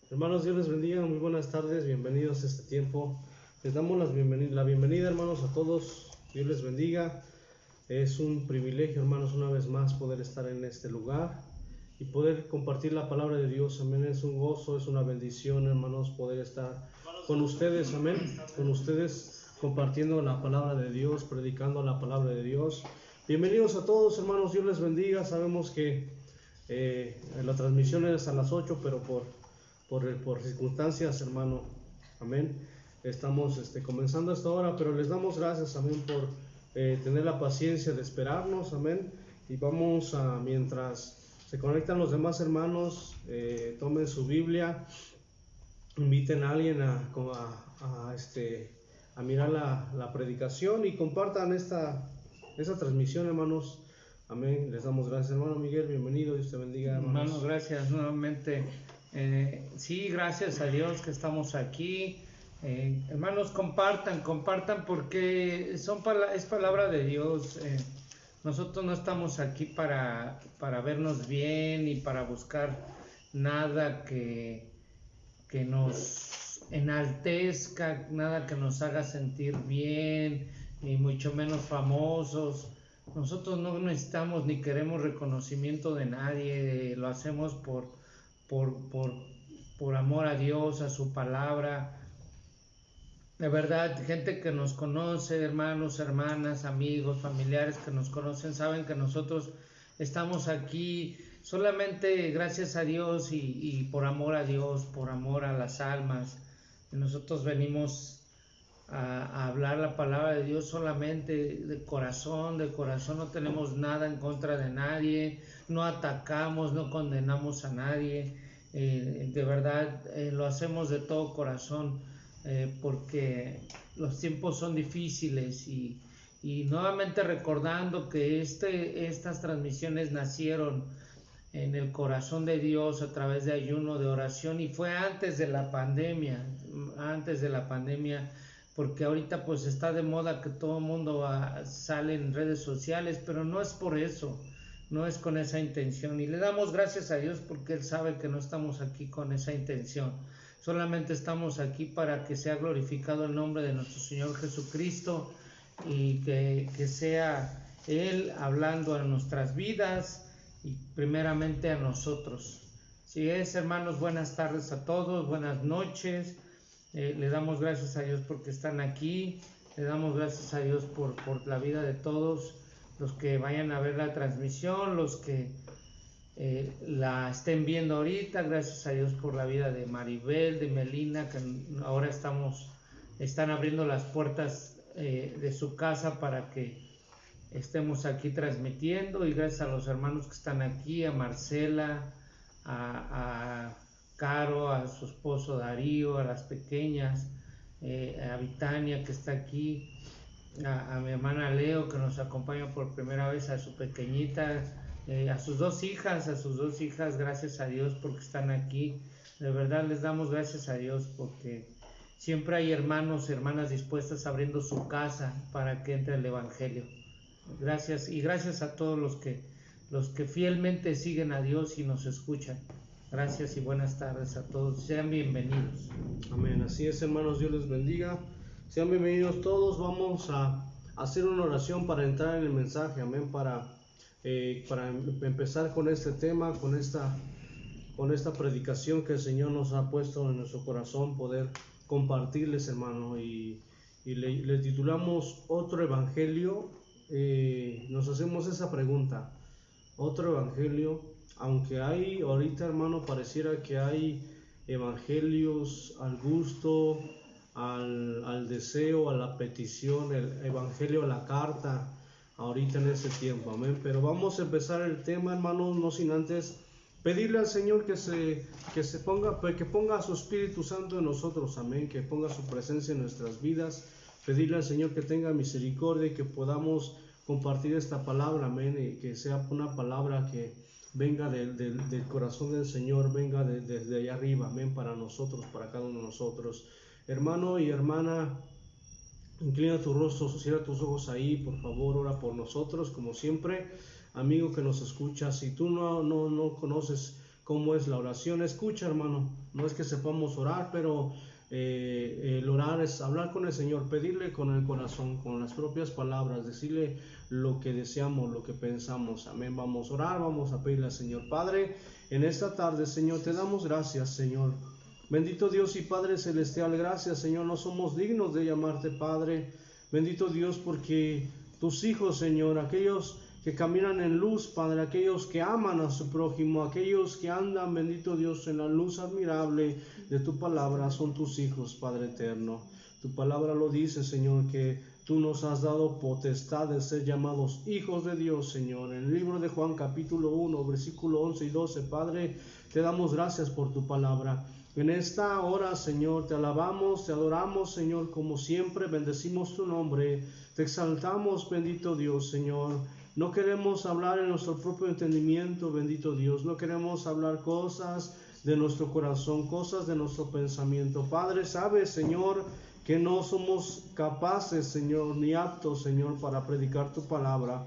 Hermanos, Dios les bendiga, muy buenas tardes, bienvenidos a este tiempo. Les damos la bienvenida, hermanos, a todos. Dios les bendiga. Es un privilegio, hermanos, una vez más poder estar en este lugar y poder compartir la palabra de Dios. Amén. Es un gozo, es una bendición, hermanos, poder estar con ustedes. Amén. Con ustedes compartiendo la palabra de Dios, predicando la palabra de Dios. Bienvenidos a todos, hermanos. Dios les bendiga. Sabemos que la transmisión es a las 8, pero por circunstancias, hermano, amén, estamos comenzando esta hora, pero les damos gracias, amén, por tener la paciencia de esperarnos, amén, y vamos a, mientras se conectan los demás hermanos, tomen su Biblia, inviten a alguien a mirar la predicación y compartan esta transmisión, hermanos. Amén. Les damos gracias, hermano Miguel. Bienvenido. Dios te bendiga, hermanos. Hermano, gracias nuevamente. Sí, gracias a Dios que estamos aquí. Hermanos, compartan porque es palabra de Dios. Nosotros no estamos aquí para vernos bien y para buscar nada que nos enaltezca, nada que nos haga sentir bien, ni mucho menos famosos. Nosotros no necesitamos ni queremos reconocimiento de nadie, lo hacemos por amor a Dios, a su palabra. De verdad, gente que nos conoce, hermanos, hermanas, amigos, familiares que nos conocen, saben que nosotros estamos aquí solamente gracias a Dios y por amor a Dios, por amor a las almas. Nosotros venimos a hablar la palabra de Dios solamente de corazón, no tenemos nada en contra de nadie, no atacamos, no condenamos a nadie, de verdad lo hacemos de todo corazón, porque los tiempos son difíciles y nuevamente recordando que estas transmisiones nacieron en el corazón de Dios a través de ayuno, de oración, y fue antes de la pandemia, porque ahorita pues está de moda que todo el mundo sale en redes sociales, pero no es por eso, no es con esa intención, y le damos gracias a Dios porque Él sabe que no estamos aquí con esa intención, solamente estamos aquí para que sea glorificado el nombre de nuestro Señor Jesucristo y que sea Él hablando a nuestras vidas y primeramente a nosotros. Si es, hermanos, buenas tardes a todos, buenas noches. Le damos gracias a Dios porque están aquí, le damos gracias a Dios por la vida de todos los que vayan a ver la transmisión, los que la estén viendo ahorita. Gracias a Dios por la vida de Maribel, de Melina, que ahora están abriendo las puertas de su casa para que estemos aquí transmitiendo, y gracias a los hermanos que están aquí, a Marcela, a Caro, a su esposo Darío, a las pequeñas, a Vitania que está aquí, a mi hermana Leo que nos acompaña por primera vez, a su pequeñita, a sus dos hijas, gracias a Dios porque están aquí. De verdad les damos gracias a Dios porque siempre hay hermanos, hermanas dispuestas abriendo su casa para que entre el Evangelio. Gracias, y gracias a todos los que fielmente siguen a Dios y nos escuchan. Gracias y buenas tardes a todos. Sean bienvenidos. Amén. Así es, hermanos. Dios les bendiga. Sean bienvenidos todos. Vamos a hacer una oración para entrar en el mensaje. Amén. Para empezar con este tema, con esta predicación que el Señor nos ha puesto en nuestro corazón, poder compartirles, hermano. Y le titulamos Otro Evangelio. Nos hacemos esa pregunta. Otro Evangelio. Aunque hay ahorita, hermano, pareciera que hay evangelios al gusto, al deseo, a la petición, el evangelio a la carta, ahorita en este tiempo, amén. Pero vamos a empezar el tema, hermano, no sin antes pedirle al Señor que ponga su Espíritu Santo en nosotros, amén, que ponga su presencia en nuestras vidas, pedirle al Señor que tenga misericordia y que podamos compartir esta palabra, amén, y que sea una palabra que venga del corazón del Señor, venga desde allá arriba, amén, para nosotros, para cada uno de nosotros. Hermano y hermana, inclina tu rostro, cierra tus ojos ahí, por favor, ora por nosotros, como siempre. Amigo que nos escucha, si tú no conoces cómo es la oración. Escucha, hermano, no es que sepamos orar, pero el orar es hablar con el Señor, pedirle con el corazón, con las propias palabras, decirle lo que deseamos, lo que pensamos. Amén. Vamos a orar, vamos a pedirle al Señor. Padre, en esta tarde, Señor, te damos gracias, Señor. Bendito Dios y Padre Celestial, gracias, Señor. No somos dignos de llamarte Padre. Bendito Dios, porque tus hijos, Señor, aquellos que caminan en luz, Padre, aquellos que aman a su prójimo, aquellos que andan, bendito Dios, en la luz admirable de tu palabra, son tus hijos, Padre eterno. Tu palabra lo dice, Señor, que tú nos has dado potestad de ser llamados hijos de Dios, Señor. En el libro de Juan, capítulo 1, versículo 11 y 12, Padre, te damos gracias por tu palabra. En esta hora, Señor, te alabamos, te adoramos, Señor, como siempre, bendecimos tu nombre, te exaltamos, bendito Dios, Señor. No queremos hablar en nuestro propio entendimiento, bendito Dios. No queremos hablar cosas de nuestro corazón, cosas de nuestro pensamiento. Padre, sabes, Señor, que no somos capaces, Señor, ni aptos, Señor, para predicar tu palabra.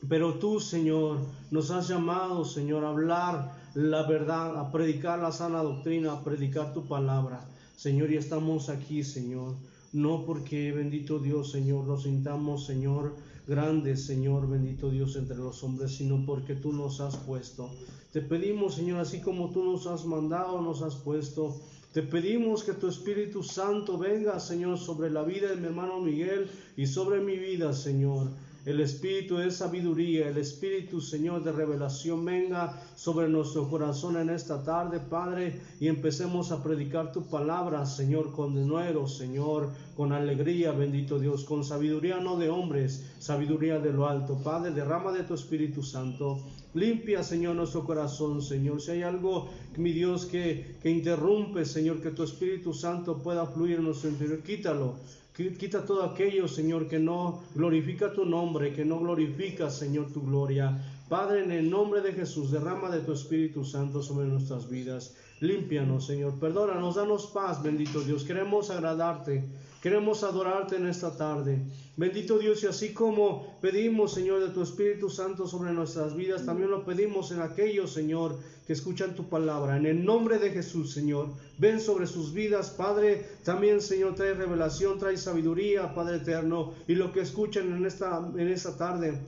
Pero tú, Señor, nos has llamado, Señor, a hablar la verdad, a predicar la sana doctrina, a predicar tu palabra. Señor, y estamos aquí, Señor. No porque, bendito Dios, Señor, nos sintamos, Señor, grandes, Señor, bendito Dios, entre los hombres, sino porque tú nos has puesto. Te pedimos, Señor, así como tú nos has mandado, nos has puesto. Te pedimos que tu Espíritu Santo venga, Señor, sobre la vida de mi hermano Miguel y sobre mi vida, Señor. El Espíritu de sabiduría, el Espíritu, Señor, de revelación venga sobre nuestro corazón en esta tarde, Padre, y empecemos a predicar tu palabra, Señor, con denuedo, Señor, con alegría, bendito Dios, con sabiduría no de hombres, sabiduría de lo alto. Padre, derrama de tu Espíritu Santo, limpia, Señor, nuestro corazón, Señor. Si hay algo, mi Dios, que interrumpe, Señor, que tu Espíritu Santo pueda fluir en nuestro interior, quítalo. Quita todo aquello, Señor, que no glorifica tu nombre, que no glorifica, Señor, tu gloria. Padre, en el nombre de Jesús, derrama de tu Espíritu Santo sobre nuestras vidas. Límpianos, Señor. Perdónanos, danos paz, bendito Dios. Queremos agradarte, queremos adorarte en esta tarde. Bendito Dios, y así como pedimos, Señor, de tu Espíritu Santo sobre nuestras vidas, también lo pedimos en aquellos, Señor, que escuchan tu palabra. En el nombre de Jesús, Señor, ven sobre sus vidas, Padre. También, Señor, trae revelación, trae sabiduría, Padre eterno, y lo que escuchan en esta tarde,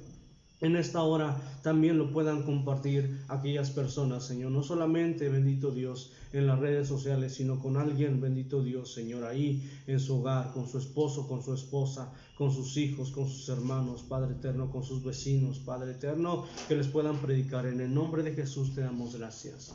en esta hora, también lo puedan compartir aquellas personas, Señor. No solamente, bendito Dios, en las redes sociales, sino con alguien, bendito Dios, Señor, ahí en su hogar, con su esposo, con su esposa, con sus hijos, con sus hermanos, Padre eterno, con sus vecinos, Padre eterno, que les puedan predicar. En el nombre de Jesús te damos gracias.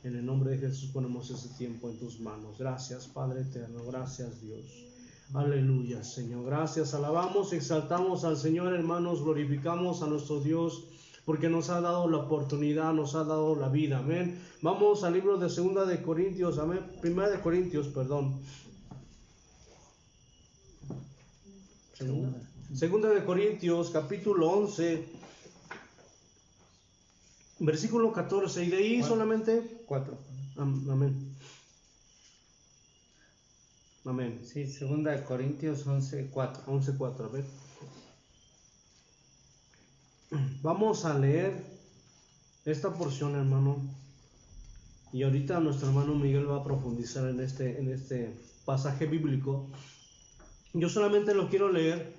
En el nombre de Jesús ponemos este tiempo en tus manos. Gracias, Padre eterno. Gracias, Dios. Aleluya, Señor. Gracias. Alabamos y exaltamos al Señor, hermanos. Glorificamos a nuestro Dios porque nos ha dado la oportunidad, nos ha dado la vida. Amén. Vamos al libro de Segunda de Corintios. Amén. Primera de Corintios, perdón. Segunda de Corintios, capítulo 11, versículo 14. Y de ahí solamente 4. Amén. Amén. Sí, Segunda de Corintios 11:4. 11:4, a ver. Vamos a leer esta porción, hermano. Y ahorita nuestro hermano Miguel va a profundizar en este pasaje bíblico. Yo solamente lo quiero leer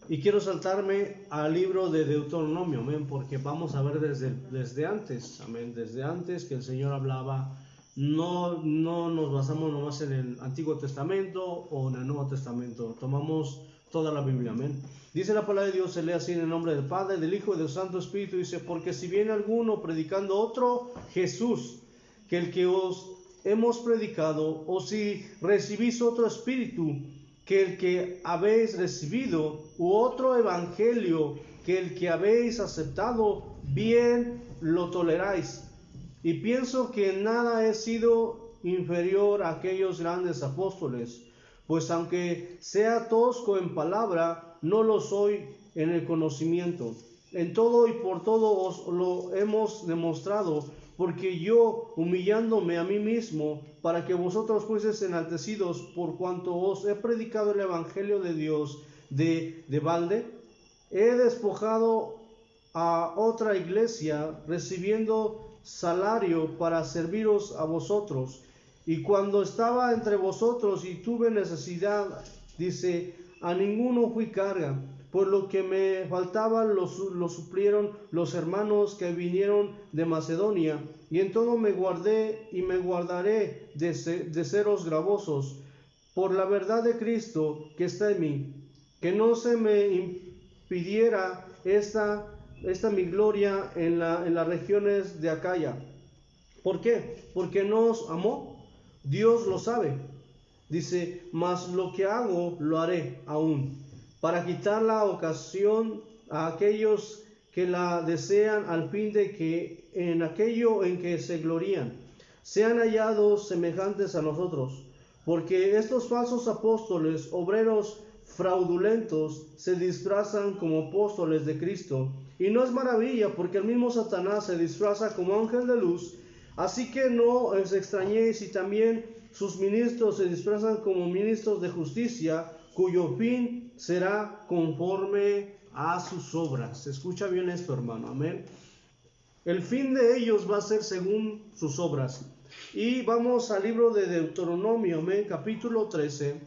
y quiero saltarme al libro de Deuteronomio, amén, porque vamos a ver desde antes, amén, desde antes que el Señor hablaba. No nos basamos nomás en el Antiguo Testamento o en el Nuevo Testamento, tomamos toda la Biblia, amén. Dice la palabra de Dios, se lee así en el nombre del Padre, del Hijo y del Santo Espíritu, dice: porque si viene alguno predicando otro Jesús, que el que os hemos predicado, o si recibís otro espíritu, que el que habéis recibido, u otro evangelio, que el que habéis aceptado, bien lo toleráis. Y pienso que en nada he sido inferior a aquellos grandes apóstoles, pues aunque sea tosco en palabra, no lo soy en el conocimiento. En todo y por todo os lo hemos demostrado, porque yo, humillándome a mí mismo, para que vosotros fueseis enaltecidos, por cuanto os he predicado el evangelio de Dios de balde, he despojado a otra iglesia, recibiendo salario para serviros a vosotros. Y cuando estaba entre vosotros y tuve necesidad, dice, a ninguno fui carga, pues lo que me faltaba lo suplieron los hermanos que vinieron de Macedonia, y en todo me guardé y me guardaré de seros gravosos, por la verdad de Cristo que está en mí, que no se me impidiera esta mi gloria en las regiones de Acaya. ¿Por qué? Porque nos amó. Dios lo sabe. Dice, mas lo que hago lo haré aún, para quitar la ocasión a aquellos que la desean, al fin de que en aquello en que se glorían sean hallados semejantes a nosotros. Porque estos falsos apóstoles, obreros fraudulentos, se disfrazan como apóstoles de Cristo. Y no es maravilla, porque el mismo Satanás se disfraza como ángel de luz. Así que no os extrañéis si también sus ministros se disfrazan como ministros de justicia, cuyo fin será conforme a sus obras. Escucha bien esto, hermano, amén. El fin de ellos va a ser según sus obras. Y vamos al libro de Deuteronomio, amén, capítulo 13.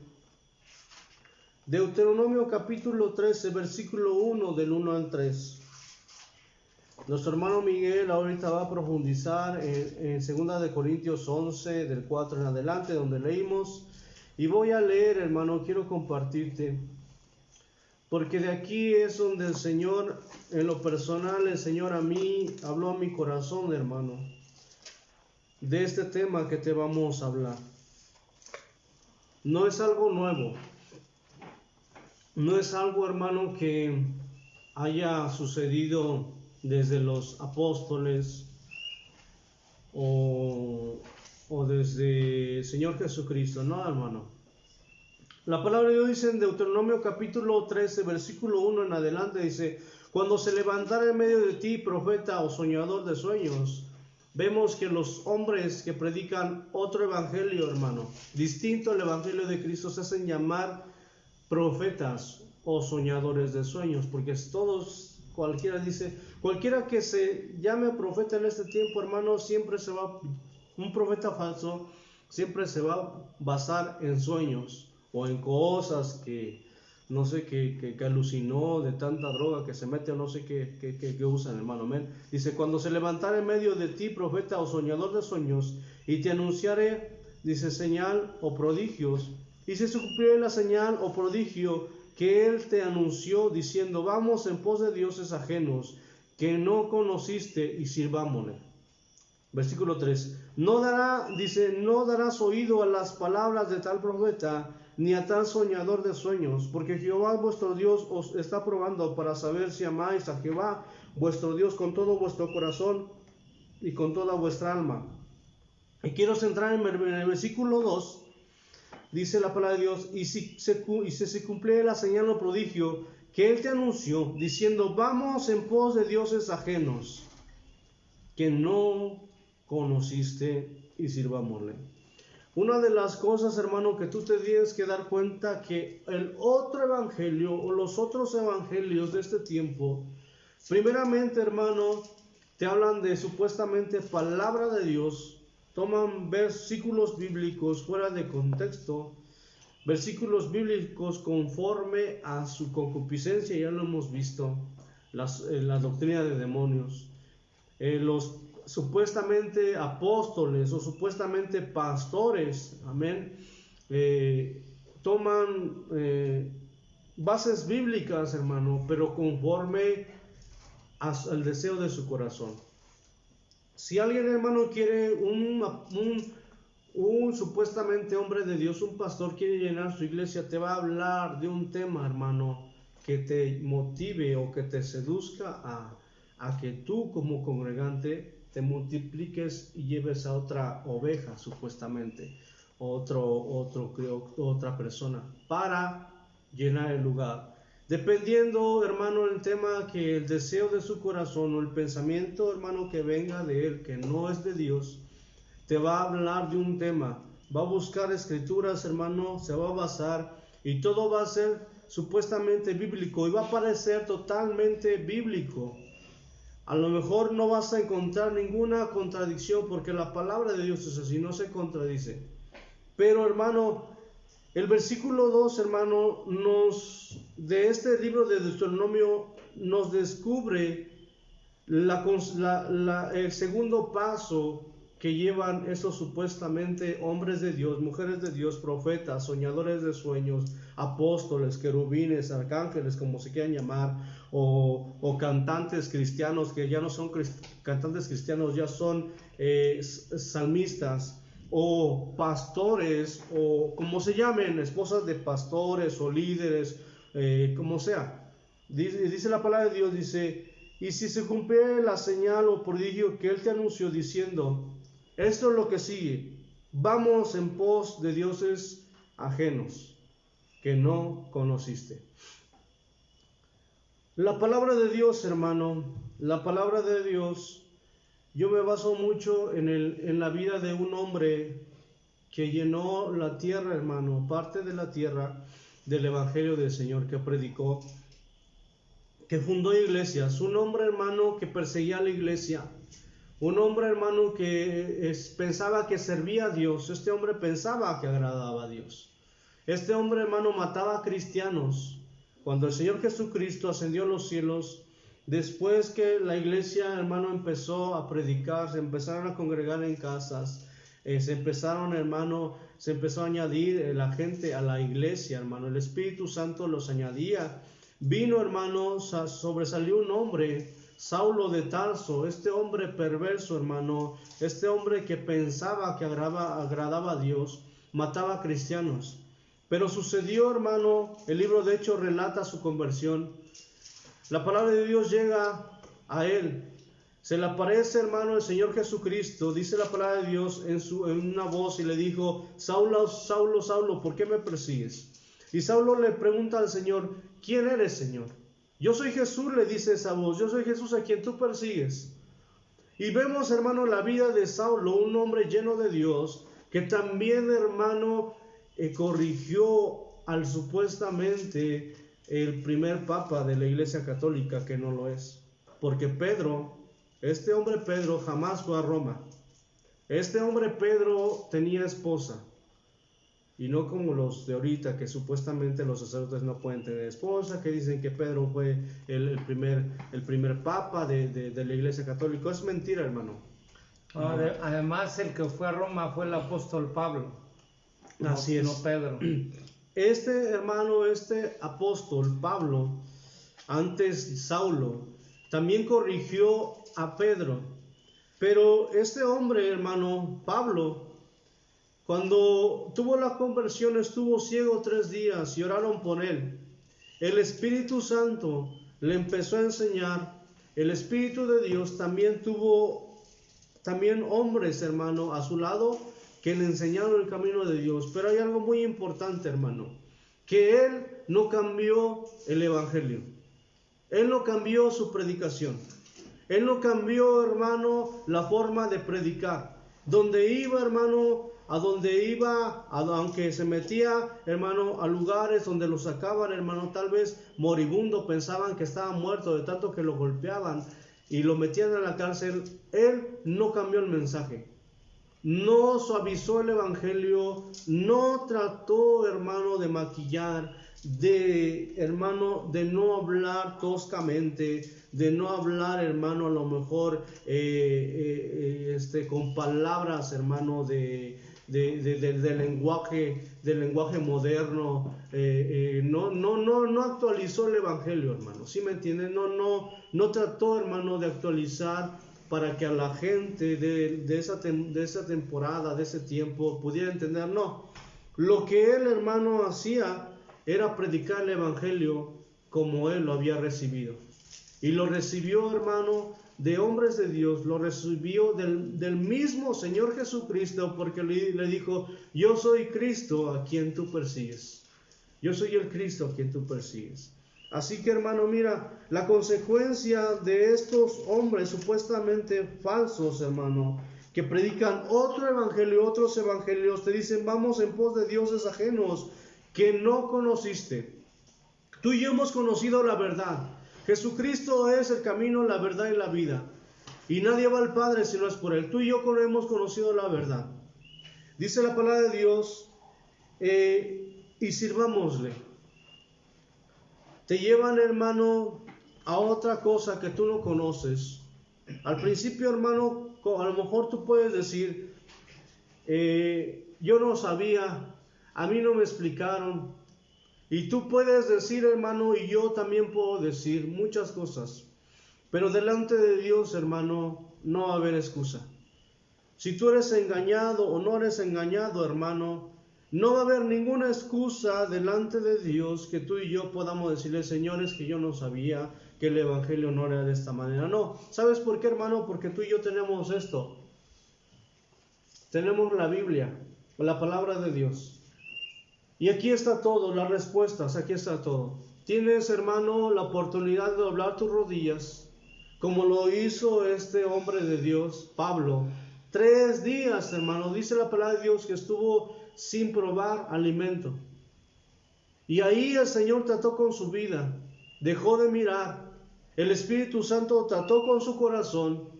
Deuteronomio capítulo 13, versículo 1, del 1 al 3. Nuestro hermano Miguel ahorita va a profundizar en 2 de Corintios 11, del 4 en adelante, donde leímos. Y voy a leer, hermano, quiero compartirte, porque de aquí es donde el Señor, en lo personal, el Señor a mí, habló a mi corazón, hermano, de este tema que te vamos a hablar. No es algo nuevo, no es algo, hermano, que haya sucedido desde los apóstoles o desde el Señor Jesucristo, no, hermano. La palabra de Dios dice en Deuteronomio capítulo 13, versículo 1 en adelante, dice, cuando se levantara en medio de ti profeta o soñador de sueños. Vemos que los hombres que predican otro evangelio, hermano, distinto al evangelio de Cristo, se hacen llamar profetas o soñadores de sueños, porque todos, cualquiera que se llame profeta en este tiempo, hermano, un profeta falso siempre se va a basar en sueños o en cosas que no sé, que alucinó de tanta droga que se mete o no sé qué usan, hermano. Amén. Dice, cuando se levantare en medio de ti profeta o soñador de sueños y te anunciare, dice, señal o prodigios, y se cumpliere la señal o prodigio que él te anunció, diciendo, vamos en pos de dioses ajenos que no conociste y sirvámosle. Versículo 3. No darás oído a las palabras de tal profeta, ni a tal soñador de sueños, porque Jehová vuestro Dios os está probando para saber si amáis a Jehová vuestro Dios con todo vuestro corazón y con toda vuestra alma. Y quiero centrar en el versículo 2. Dice la palabra de Dios, y si se cumple la señal o prodigio que él te anunció, diciendo, vamos en pos de dioses ajenos que no conociste y sirvámosle. Una de las cosas, hermano, que tú te tienes que dar cuenta, que el otro evangelio o los otros evangelios de este tiempo, primeramente, hermano, te hablan de supuestamente palabra de Dios, toman versículos bíblicos fuera de contexto, versículos bíblicos conforme a su concupiscencia, ya lo hemos visto, la doctrina de demonios, los supuestamente apóstoles o supuestamente pastores, amén, toman bases bíblicas, hermano, pero conforme al deseo de su corazón. Si alguien, hermano, quiere un supuestamente hombre de Dios, un pastor, quiere llenar su iglesia, te va a hablar de un tema, hermano, que te motive o que te seduzca a que tú como congregante te multipliques y lleves a otra oveja, supuestamente, otra persona, para llenar el lugar. Dependiendo, hermano, el tema, que el deseo de su corazón o el pensamiento, hermano, que venga de él, que no es de Dios, te va a hablar de un tema, va a buscar escrituras, hermano, se va a basar, y todo va a ser supuestamente bíblico, y va a parecer totalmente bíblico. A lo mejor no vas a encontrar ninguna contradicción porque la palabra de Dios es así, no se contradice. Pero hermano, el versículo 2, hermano, de este libro de Deuteronomio nos descubre el segundo paso que llevan esos supuestamente hombres de Dios, mujeres de Dios, profetas, soñadores de sueños, apóstoles, querubines, arcángeles, como se quieran llamar, o cantantes cristianos que ya no son cantantes cristianos, ya son salmistas, o pastores, o como se llamen, esposas de pastores o líderes, como sea. Dice la palabra de Dios, dice: y si se cumple la señal o prodigio que él te anunció diciendo, esto es lo que sigue, vamos en pos de dioses ajenos que no conociste. La palabra de Dios, hermano, la palabra de Dios, yo me baso mucho en la vida de un hombre que llenó la tierra, hermano, parte de la tierra del evangelio del Señor, que predicó, que fundó iglesias, un hombre, hermano, que perseguía a la iglesia, un hombre, hermano, que pensaba que servía a Dios. Este hombre pensaba que agradaba a Dios. Este hombre, hermano, mataba a cristianos. Cuando el Señor Jesucristo ascendió a los cielos, después que la iglesia, hermano, empezó a predicar, se empezaron a congregar en casas, se empezó a añadir la gente a la iglesia, hermano. El Espíritu Santo los añadía. Vino, hermano, sobresalió un hombre, Saulo de Tarso, este hombre perverso, hermano, este hombre que pensaba que agradaba a Dios, mataba a cristianos. Pero sucedió, hermano, el libro de Hechos relata su conversión. La palabra de Dios llega a él. Se le aparece, hermano, el Señor Jesucristo, dice la palabra de Dios en una voz, y le dijo: Saulo, Saulo, Saulo, ¿por qué me persigues? Y Saulo le pregunta al Señor: ¿quién eres, Señor? Yo soy Jesús, le dice esa voz, yo soy Jesús a quien tú persigues. Y vemos, hermano, la vida de Saulo, un hombre lleno de Dios, que también, hermano, corrigió al supuestamente el primer papa de la Iglesia Católica, que no lo es. Porque Pedro, este hombre Pedro, jamás fue a Roma. Este hombre Pedro tenía esposa. Y no como los de ahorita, que supuestamente los sacerdotes no pueden tener esposa, que dicen que Pedro fue el primer papa de la Iglesia Católica. Es mentira, hermano. Además, el que fue a Roma fue el apóstol Pablo. Así es. No Pedro. Este apóstol Pablo, antes Saulo, también corrigió a Pedro. Pero este hombre, hermano, Pablo, cuando tuvo la conversión, estuvo ciego 3 días y oraron por él. El Espíritu Santo le empezó a enseñar. El Espíritu de Dios también tuvo hombres, hermano, a su lado, que le enseñaron el camino de Dios. Pero hay algo muy importante, hermano, que él no cambió el evangelio. Él no cambió su predicación. Él no cambió, hermano, la forma de predicar. Donde iba, hermano, aunque se metía, hermano, a lugares donde lo sacaban, hermano, tal vez moribundo, pensaban que estaba muerto de tanto que lo golpeaban y lo metían en la cárcel, él no cambió el mensaje, no suavizó el evangelio, no trató, hermano, de maquillar, de no hablar toscamente, de no hablar, hermano, a lo mejor con palabras, hermano, del lenguaje moderno. No actualizó el evangelio, hermano. ¿Sí me entienden? No trató, hermano, de actualizar para que a la gente de esa temporada, de ese tiempo, pudiera entender. No, lo que él, hermano, hacía era predicar el evangelio como él lo había recibido. Y lo recibió, hermano, de hombres de Dios, lo recibió del mismo Señor Jesucristo, porque le dijo: yo soy Cristo a quien tú persigues. Yo soy el Cristo a quien tú persigues. Así que, hermano, mira, la consecuencia de estos hombres supuestamente falsos, hermano, que predican otro evangelio, otros evangelios, te dicen: vamos en pos de dioses ajenos que no conociste. Tú y yo hemos conocido la verdad. Jesucristo es el camino, la verdad y la vida. Y nadie va al Padre si no es por Él. Tú y yo hemos conocido la verdad. Dice la palabra de Dios, y sirvámosle. Te llevan, hermano, a otra cosa que tú no conoces. Al principio, hermano, a lo mejor tú puedes decir, yo no sabía, a mí no me explicaron. Y tú puedes decir, hermano, y yo también puedo decir muchas cosas. Pero delante de Dios, hermano, no va a haber excusa. Si tú eres engañado o no eres engañado, hermano, no va a haber ninguna excusa delante de Dios que tú y yo podamos decirle, señores, que yo no sabía que el evangelio no era de esta manera. No, ¿sabes por qué, hermano? Porque tú y yo tenemos esto. Tenemos la Biblia, la palabra de Dios. Y aquí está todo, las respuestas, aquí está todo. Tienes, hermano, la oportunidad de doblar tus rodillas, como lo hizo este hombre de Dios, Pablo. 3 días, hermano, dice la palabra de Dios que estuvo sin probar alimento. Y ahí el Señor trató con su vida, dejó de mirar. El Espíritu Santo trató con su corazón.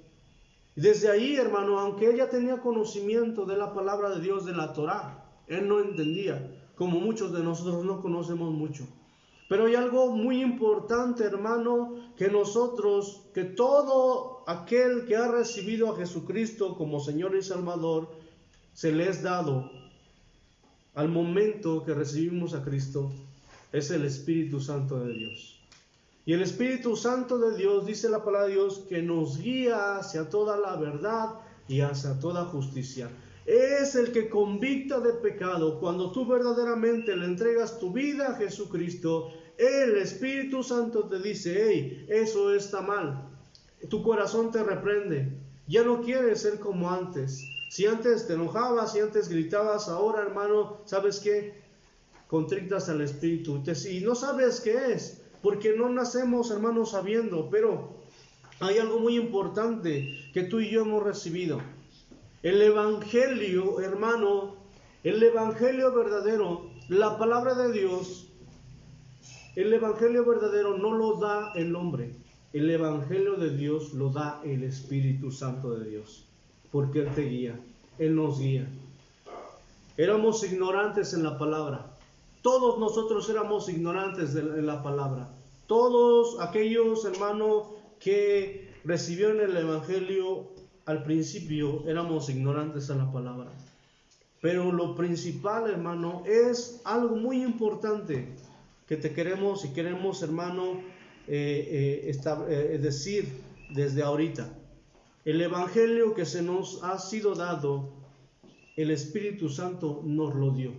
Y desde ahí, hermano, aunque ella tenía conocimiento de la palabra de Dios, de la Torá, él no entendía, como muchos de nosotros no conocemos mucho. Pero hay algo muy importante, hermano, que nosotros, que todo aquel que ha recibido a Jesucristo como Señor y Salvador, se le es dado al momento que recibimos a Cristo, es el Espíritu Santo de Dios. Y el Espíritu Santo de Dios, dice la palabra de Dios, que nos guía hacia toda la verdad y hacia toda justicia. Es el que convicta de pecado. Cuando tú verdaderamente le entregas tu vida a Jesucristo, el Espíritu Santo te dice, hey, eso está mal. Tu corazón te reprende. Ya no quieres ser como antes. Si antes te enojabas, si antes gritabas, ahora, hermano, ¿sabes qué? Contrictas al Espíritu. Y no sabes qué es, porque no nacemos, hermano, sabiendo. Pero hay algo muy importante que tú y yo hemos recibido. El Evangelio, hermano, el Evangelio verdadero, la palabra de Dios, el Evangelio verdadero no lo da el hombre. El Evangelio de Dios lo da el Espíritu Santo de Dios, porque Él te guía, Él nos guía. Éramos ignorantes en la palabra. Todos nosotros éramos ignorantes en la palabra. Todos aquellos, hermanos, que recibieron el Evangelio al principio éramos ignorantes en la palabra. Pero lo principal, hermano, es algo muy importante que te queremos y queremos, hermano, decir desde ahorita. El Evangelio que se nos ha sido dado, el Espíritu Santo nos lo dio.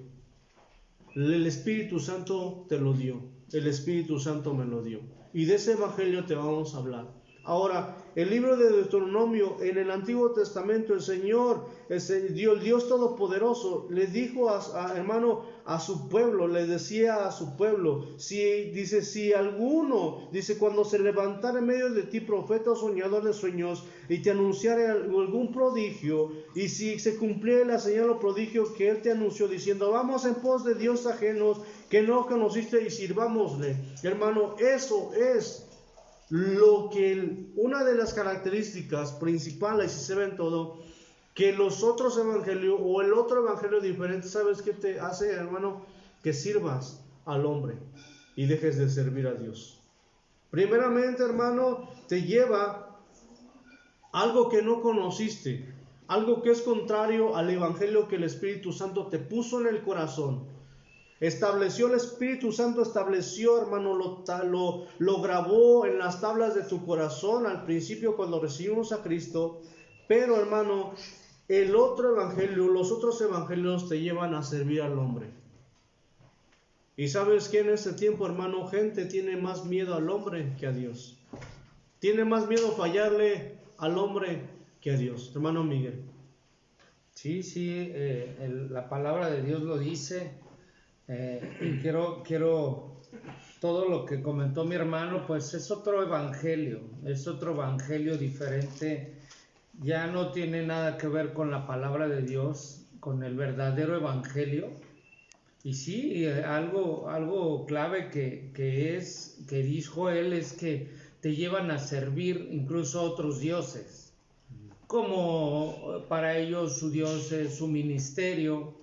El Espíritu Santo te lo dio. El Espíritu Santo me lo dio. Y de ese Evangelio te vamos a hablar. Ahora, el libro de Deuteronomio, en el Antiguo Testamento, el Señor, el Dios Todopoderoso, le dijo hermano, a su pueblo, le decía a su pueblo, si alguno, cuando se levantara en medio de ti profeta o soñador de sueños, y te anunciara algún prodigio, y si se cumpliera la señal o prodigio que él te anunció, diciendo, vamos en pos de dioses ajenos, que no conociste y sirvámosle. Hermano, eso es lo que una de las características principales, y se ve en todo, que los otros evangelios o el otro evangelio diferente, ¿sabes qué te hace, hermano? Que sirvas al hombre y dejes de servir a Dios. Primeramente, hermano, te lleva algo que no conociste, algo que es contrario al evangelio que el Espíritu Santo te puso en el corazón. Estableció el Espíritu Santo, hermano, lo grabó en las tablas de tu corazón al principio cuando recibimos a Cristo. Pero, hermano, el otro evangelio, los otros evangelios te llevan a servir al hombre. Y sabes que en este tiempo, hermano, gente tiene más miedo al hombre que a Dios. Tiene más miedo a fallarle al hombre que a Dios. Hermano Miguel. Sí, la palabra de Dios lo dice. Y quiero todo lo que comentó mi hermano, pues es otro evangelio diferente, ya no tiene nada que ver con la palabra de Dios, con el verdadero evangelio. Y sí, algo clave que dijo él es que te llevan a servir incluso a otros dioses, como para ellos su dios es su ministerio,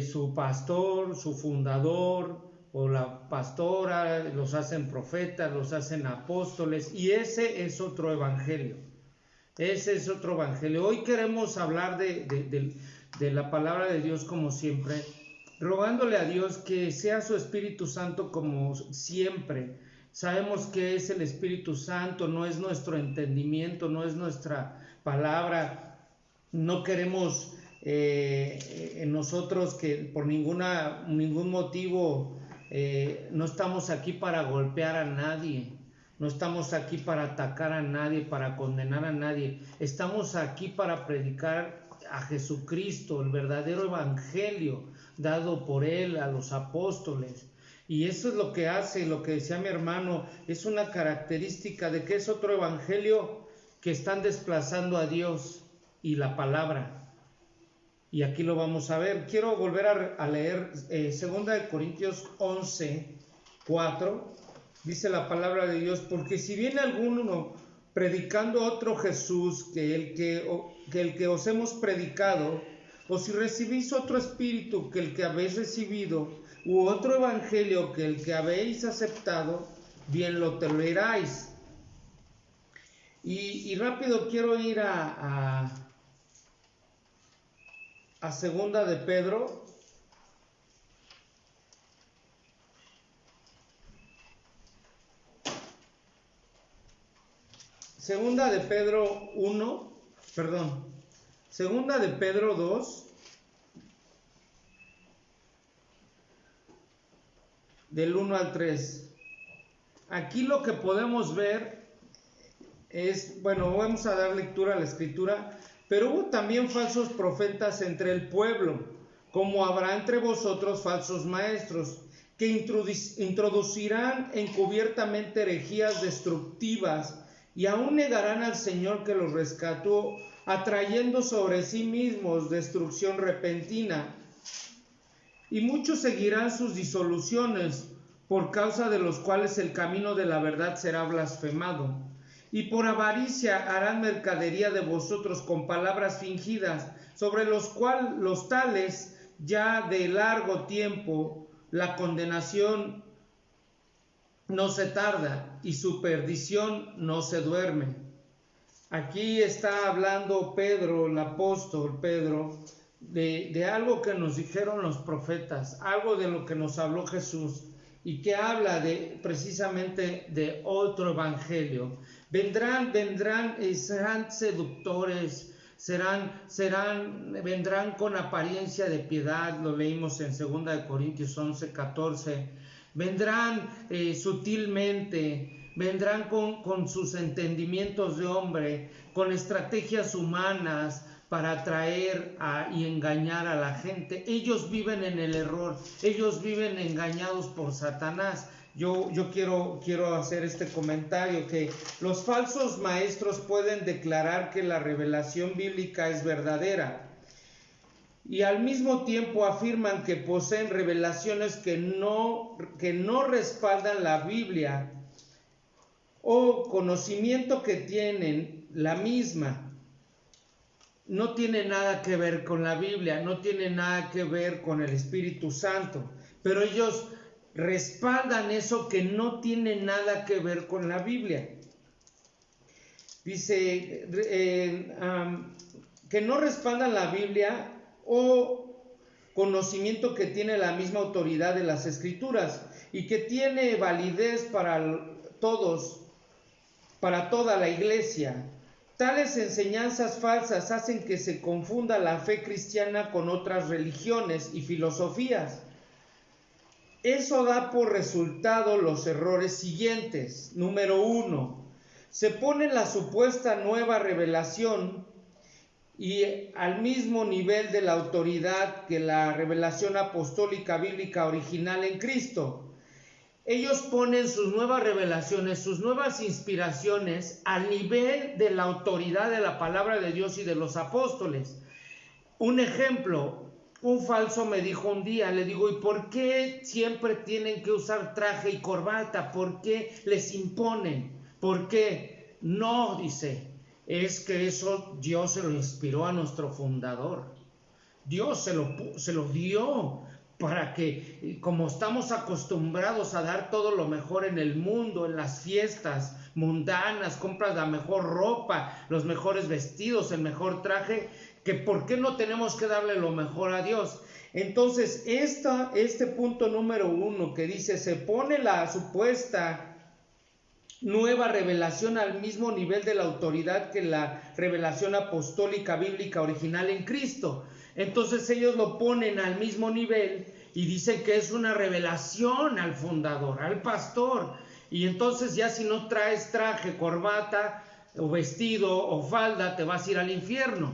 su pastor, su fundador o la pastora, los hacen profetas, los hacen apóstoles, y ese es otro evangelio. Ese es otro evangelio. Hoy queremos hablar de la palabra de Dios como siempre, rogándole a Dios que sea su Espíritu Santo como siempre. Sabemos que es el Espíritu Santo, no es nuestro entendimiento, no es nuestra palabra. No queremos nosotros que por ningún motivo no estamos aquí para golpear a nadie. No estamos aquí para atacar a nadie, para condenar a nadie. Estamos aquí para predicar a Jesucristo, el verdadero evangelio dado por Él a los apóstoles. Y eso es lo que hace, lo que decía mi hermano, es una característica de que es otro evangelio que están desplazando a Dios y la palabra. Y aquí lo vamos a ver. Quiero volver a leer 2 Corintios 11, 4. Dice la palabra de Dios: porque si viene alguno predicando otro Jesús que el que os hemos predicado, o si recibís otro espíritu que el que habéis recibido, u otro evangelio que el que habéis aceptado, bien lo toleráis. Y rápido quiero ir a segunda de Pedro. Segunda de Pedro 2, del 1 al 3. Aquí lo que podemos ver es, bueno, vamos a dar lectura a la escritura. Pero hubo también falsos profetas entre el pueblo, como habrá entre vosotros falsos maestros, que introducirán encubiertamente herejías destructivas, y aún negarán al Señor que los rescató, atrayendo sobre sí mismos destrucción repentina. Y muchos seguirán sus disoluciones, por causa de los cuales el camino de la verdad será blasfemado. Y por avaricia harán mercadería de vosotros con palabras fingidas, sobre los cuales los tales ya de largo tiempo la condenación no se tarda y su perdición no se duerme. Aquí está hablando Pedro, el apóstol Pedro, de algo que nos dijeron los profetas, algo de lo que nos habló Jesús, y que habla precisamente de otro evangelio. Vendrán, serán seductores, vendrán con apariencia de piedad, lo leímos en 2 Corintios 11, 14, vendrán sutilmente, vendrán con sus entendimientos de hombre, con estrategias humanas para atraer y engañar a la gente. Ellos viven en el error, ellos viven engañados por Satanás. Yo quiero hacer este comentario, que los falsos maestros pueden declarar que la revelación bíblica es verdadera y al mismo tiempo afirman que poseen revelaciones que no respaldan la Biblia o conocimiento que tienen la misma. No tiene nada que ver con la Biblia, no tiene nada que ver con el Espíritu Santo, pero ellos respaldan eso que no tiene nada que ver con la Biblia. Dice que no respaldan la Biblia o conocimiento que tiene la misma autoridad de las Escrituras y que tiene validez para todos, para toda la iglesia. Tales enseñanzas falsas hacen que se confunda la fe cristiana con otras religiones y filosofías. Eso da por resultado los errores siguientes. Número 1. Se pone la supuesta nueva revelación y al mismo nivel de la autoridad que la revelación apostólica bíblica original en Cristo. Ellos ponen sus nuevas revelaciones, sus nuevas inspiraciones al nivel de la autoridad de la palabra de Dios y de los apóstoles. Un ejemplo, Un falso me dijo un día, le digo, ¿y por qué siempre tienen que usar traje y corbata? ¿Por qué les imponen? ¿Por qué? No, dice, es que eso Dios se lo inspiró a nuestro fundador. Dios se lo dio para que, como estamos acostumbrados a dar todo lo mejor en el mundo, en las fiestas mundanas, compras la mejor ropa, los mejores vestidos, el mejor traje, que por qué no tenemos que darle lo mejor a Dios. Entonces, este punto número 1 que dice, se pone la supuesta nueva revelación al mismo nivel de la autoridad que la revelación apostólica bíblica original en Cristo. Entonces ellos lo ponen al mismo nivel y dicen que es una revelación al fundador, al pastor. Y entonces ya si no traes traje, corbata o vestido o falda, te vas a ir al infierno.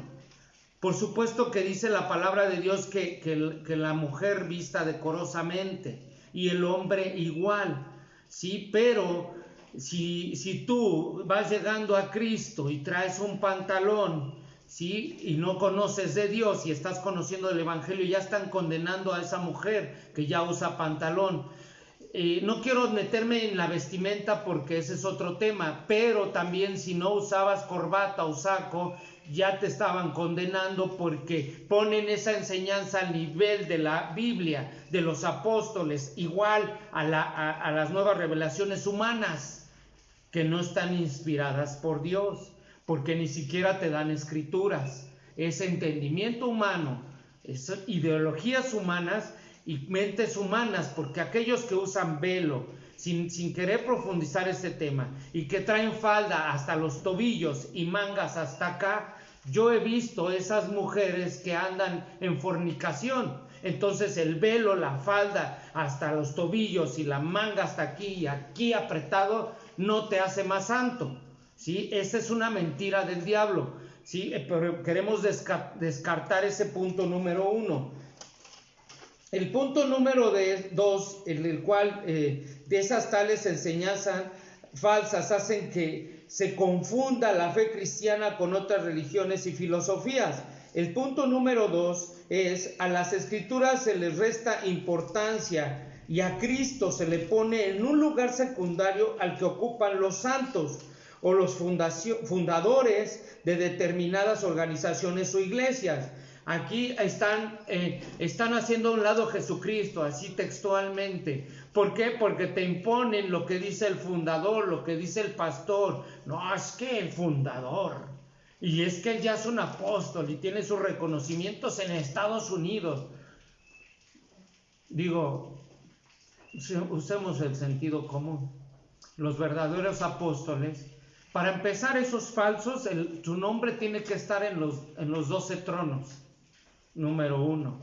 Por supuesto que dice la palabra de Dios que la mujer vista decorosamente y el hombre igual, ¿sí? Pero si tú vas llegando a Cristo y traes un pantalón, ¿sí? Y no conoces de Dios y estás conociendo el Evangelio, ya están condenando a esa mujer que ya usa pantalón. No quiero meterme en la vestimenta porque ese es otro tema, pero también si no usabas corbata o saco, ya te estaban condenando porque ponen esa enseñanza al nivel de la Biblia, de los apóstoles, igual a las nuevas revelaciones humanas que no están inspiradas por Dios, porque ni siquiera te dan escrituras, es entendimiento humano, es ideologías humanas y mentes humanas, porque aquellos que usan velo sin querer profundizar este tema y que traen falda hasta los tobillos y mangas hasta acá, yo he visto esas mujeres que andan en fornicación. Entonces el velo, la falda hasta los tobillos y la manga hasta aquí y aquí apretado no te hace más santo, ¿sí? Esa es una mentira del diablo, ¿sí? Pero queremos descartar ese punto número 1. El punto número 2, en el cual de esas tales enseñanzas falsas hacen que se confunda la fe cristiana con otras religiones y filosofías. El punto número 2 es, a las escrituras se les resta importancia y a Cristo se le pone en un lugar secundario al que ocupan los santos o los fundadores de determinadas organizaciones o iglesias. Aquí están haciendo a un lado Jesucristo, así textualmente. ¿Por qué? Porque te imponen lo que dice el fundador, lo que dice el pastor. No, es que el fundador. Y es que él ya es un apóstol y tiene sus reconocimientos en Estados Unidos. Digo, usemos el sentido común. Los verdaderos apóstoles, para empezar, esos falsos, su nombre tiene que estar en los 12 tronos. Número 1,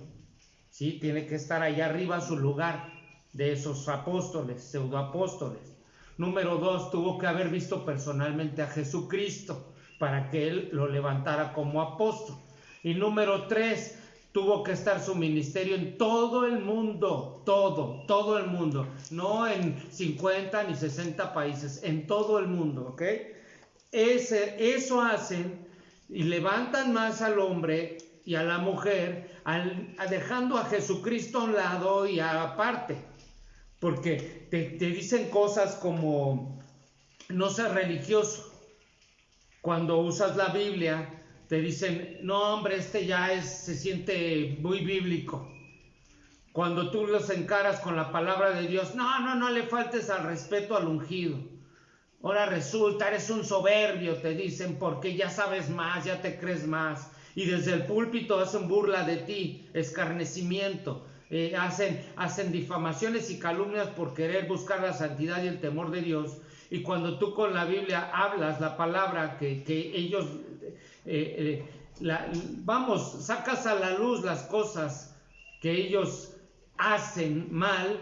¿sí? Tiene que estar allá arriba su lugar de esos apóstoles, pseudoapóstoles. Número 2, tuvo que haber visto personalmente a Jesucristo para que él lo levantara como apóstol. Y número 3, tuvo que estar su ministerio en todo el mundo, todo el mundo, no en 50 ni 60 países, en todo el mundo, ¿ok? Eso hacen y levantan más al hombre y a la mujer, dejando a Jesucristo a un lado y aparte, porque te dicen cosas como no ser religioso. Cuando usas la Biblia te dicen, no hombre, ya se siente muy bíblico. Cuando tú los encaras con la palabra de Dios, no le faltes al respeto al ungido. Ahora resulta, eres un soberbio, te dicen, porque ya sabes más, ya te crees más. Y desde el púlpito hacen burla de ti, escarnecimiento, hacen difamaciones y calumnias por querer buscar la santidad y el temor de Dios. Y cuando tú con la Biblia hablas la palabra que ellos, sacas a la luz las cosas que ellos hacen mal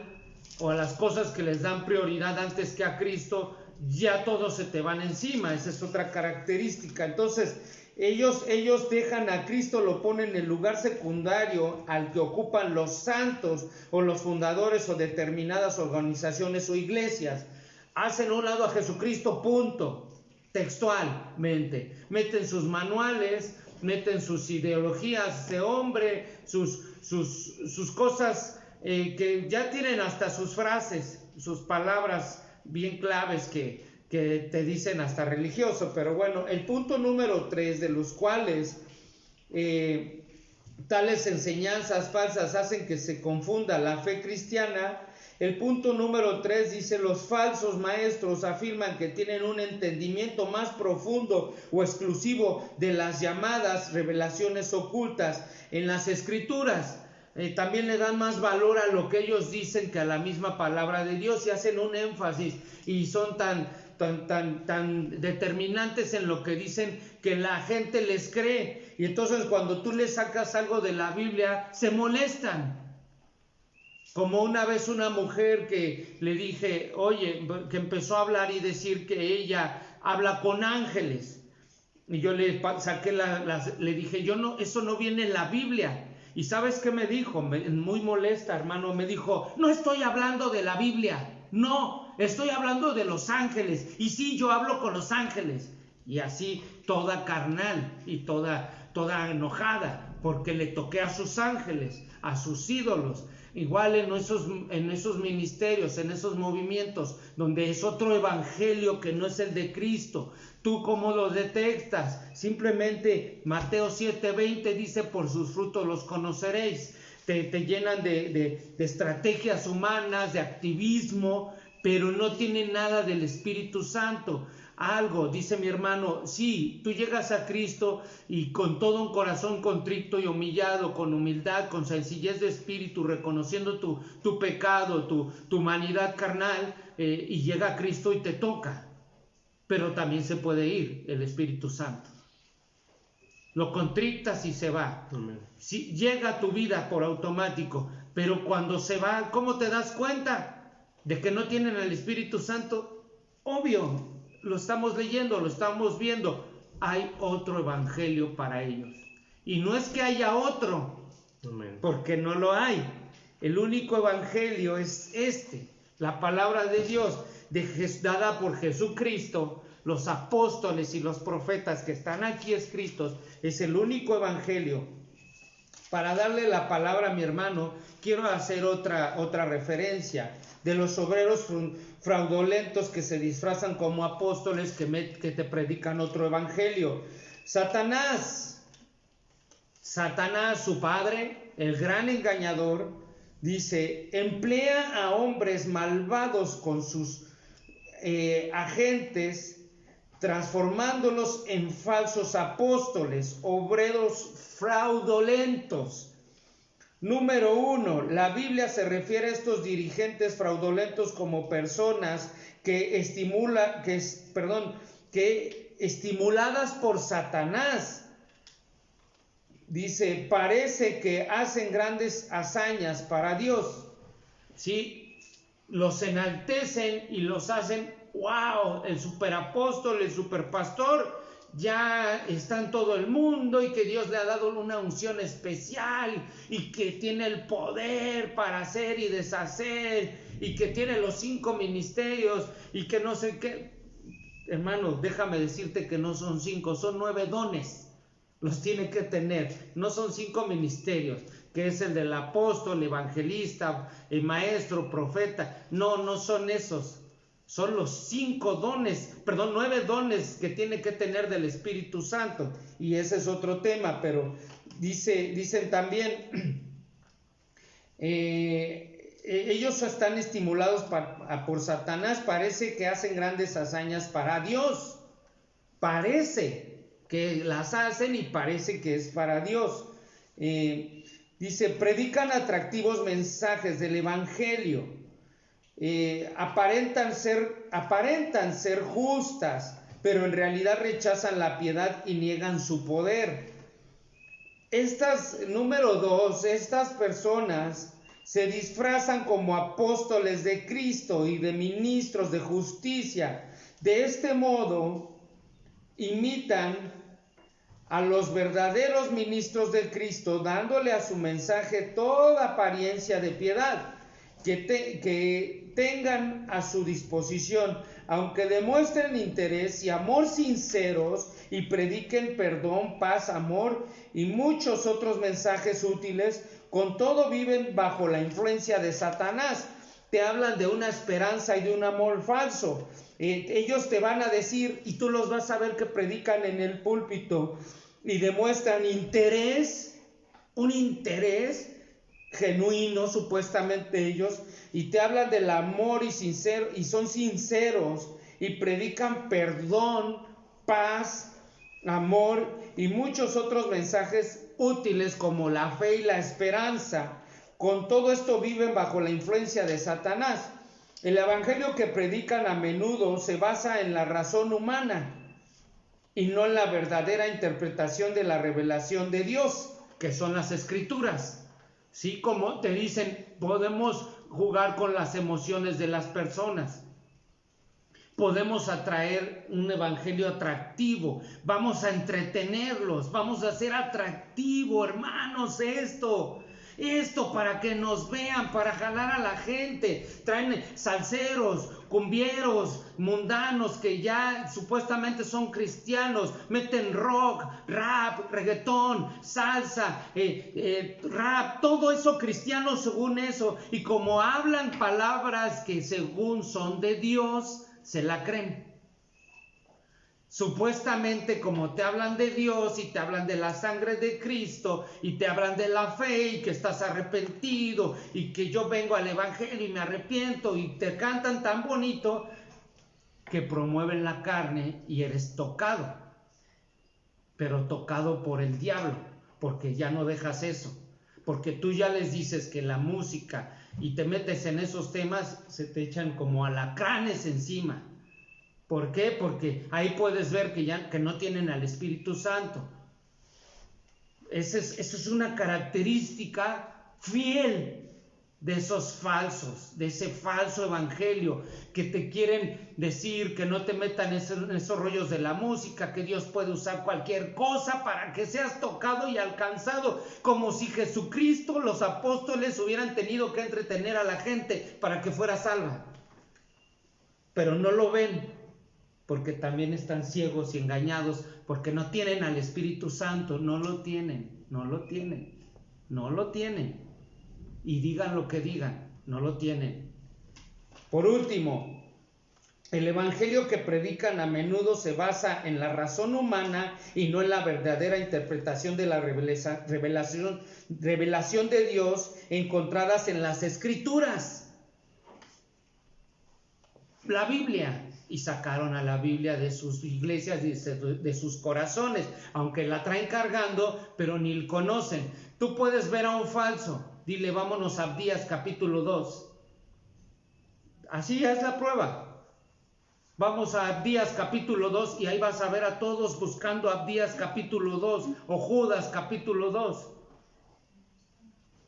o a las cosas que les dan prioridad antes que a Cristo, ya todos se te van encima. Esa es otra característica. Entonces, ellos dejan a Cristo, lo ponen en el lugar secundario al que ocupan los santos o los fundadores o determinadas organizaciones o iglesias. Hacen a un lado a Jesucristo, punto, textualmente. Meten sus manuales, meten sus ideologías de hombre, sus cosas que ya tienen hasta sus frases, sus palabras bien claves que te dicen hasta religioso. Pero bueno, el punto número 3, de los cuales tales enseñanzas falsas hacen que se confunda la fe cristiana. El punto número 3 dice: los falsos maestros afirman que tienen un entendimiento más profundo o exclusivo de las llamadas revelaciones ocultas en las escrituras. También le dan más valor a lo que ellos dicen que a la misma palabra de Dios, y hacen un énfasis y son tan determinantes en lo que dicen que la gente les cree. Y entonces cuando tú les sacas algo de la Biblia, se molestan. Como una vez una mujer que le dije, oye, que empezó a hablar y decir que ella habla con ángeles. Y yo le saqué le dije, eso no viene en la Biblia. ¿Y sabes qué me dijo? Muy molesta, hermano, me dijo: no estoy hablando de la Biblia, no, estoy hablando de los ángeles. Y sí, yo hablo con los ángeles. Y así, toda carnal y toda enojada, porque le toqué a sus ángeles, a sus ídolos. Igual en esos ministerios, en esos movimientos, donde es otro evangelio que no es el de Cristo. ¿Tú cómo lo detectas? Simplemente Mateo 7:20 dice: por sus frutos los conoceréis. Te llenan de estrategias humanas, de activismo, pero no tienen nada del Espíritu Santo. Algo, dice mi hermano, sí, tú llegas a Cristo y con todo un corazón contrito y humillado, con humildad, con sencillez de espíritu, reconociendo tu pecado, tu humanidad carnal, y llega a Cristo y te toca. Pero también se puede ir el Espíritu Santo. Lo contritas y se va. Amén. Sí, llega a tu vida por automático, pero cuando se va, ¿cómo te das cuenta de que no tienen el Espíritu Santo? Obvio. Lo estamos leyendo, lo estamos viendo. Hay otro evangelio para ellos. Y no es que haya otro, amén, porque no lo hay. El único evangelio es la palabra de Dios, dada por Jesucristo. Los apóstoles y los profetas que están aquí escritos, es el único evangelio. Para darle la palabra a mi hermano, quiero hacer otra referencia de los obreros fraudulentos que se disfrazan como apóstoles, que te predican otro evangelio. Satanás, su padre, el gran engañador, dice: emplea a hombres malvados con sus agentes, transformándolos en falsos apóstoles, obreros fraudulentos. Número 1, la Biblia se refiere a estos dirigentes fraudulentos como personas que estimuladas por Satanás. Dice: parece que hacen grandes hazañas para Dios. ¿Sí? Los enaltecen y los hacen, wow, el superapóstol, el superpastor, ya está en todo el mundo, y que Dios le ha dado una unción especial y que tiene el poder para hacer y deshacer, y que tiene los 5 ministerios y que no sé qué. Hermano, déjame decirte que no son 5, son 9 dones. Los tiene que tener. No son 5 ministerios, que es el del apóstol, evangelista, el maestro, profeta. No son esos. Son los 9 dones que tiene que tener del Espíritu Santo. Y ese es otro tema, pero dicen también, ellos están estimulados por Satanás. Parece que hacen grandes hazañas para Dios. Parece que las hacen y parece que es para Dios. Dice: predican atractivos mensajes del Evangelio. Aparentan ser justas, pero en realidad rechazan la piedad y niegan su poder. Número 2, estas personas se disfrazan como apóstoles de Cristo y de ministros de justicia. De este modo, imitan a los verdaderos ministros de Cristo, dándole a su mensaje toda apariencia de piedad. que tengan a su disposición, aunque demuestren interés y amor sinceros y prediquen perdón, paz, amor y muchos otros mensajes útiles, con todo viven bajo la influencia de Satanás. Te hablan de una esperanza y de un amor falso. Ellos te van a decir, y tú los vas a ver que predican en el púlpito y demuestran interés, un interés genuino supuestamente ellos, y te hablan del amor y son sinceros y predican perdón, paz, amor y muchos otros mensajes útiles como la fe y la esperanza. Con todo esto viven bajo la influencia de Satanás. El evangelio que predican a menudo se basa en la razón humana y no en la verdadera interpretación de la revelación de Dios, que son las escrituras. Sí, como te dicen, podemos jugar con las emociones de las personas. Podemos atraer un evangelio atractivo, vamos a entretenerlos, vamos a hacer atractivo, hermanos, esto para que nos vean, para jalar a la gente. Traen salseros, cumbieros, mundanos que ya supuestamente son cristianos, meten rock, rap, reggaetón, salsa, rap, todo eso cristiano según eso, y como hablan palabras que según son de Dios, se la creen. Supuestamente como te hablan de Dios y te hablan de la sangre de Cristo y te hablan de la fe y que estás arrepentido y que yo vengo al evangelio y me arrepiento, y te cantan tan bonito que promueven la carne y eres tocado, pero tocado por el diablo, porque ya no dejas eso, porque tú ya les dices que la música y te metes en esos temas, se te echan como alacranes encima. ¿Por qué? Porque ahí puedes ver que no tienen al Espíritu Santo. Eso es una característica fiel de esos falsos, de ese falso evangelio que te quieren decir que no te metan en esos rollos de la música, que Dios puede usar cualquier cosa para que seas tocado y alcanzado, como si Jesucristo, los apóstoles hubieran tenido que entretener a la gente para que fuera salva. Pero no lo ven, porque también están ciegos y engañados, porque no tienen al Espíritu Santo, no lo tienen. Y digan lo que digan, no lo tienen. Por último, el evangelio que predican a menudo se basa en la razón humana y no en la verdadera interpretación de la revelación de Dios encontradas en las Escrituras. La Biblia. Y sacaron a la Biblia de sus iglesias y de sus corazones, aunque la traen cargando, pero ni la conocen. Tú puedes ver a un falso, dile vámonos a Abdías capítulo 2. Así es la prueba. Vamos a Abdías capítulo 2 y ahí vas a ver a todos buscando Abdías capítulo 2 o Judas capítulo 2.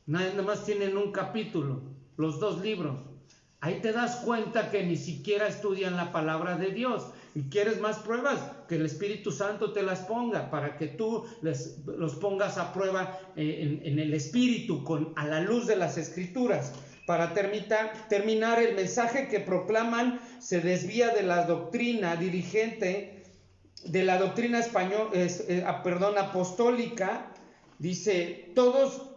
Nada más tienen un capítulo, los dos libros. Ahí te das cuenta que ni siquiera estudian la palabra de Dios. ¿Y quieres más pruebas? Que el Espíritu Santo te las ponga para que tú los pongas a prueba en el Espíritu, a la luz de las Escrituras. Para terminar, el mensaje que proclaman se desvía de la doctrina apostólica. Dice, todos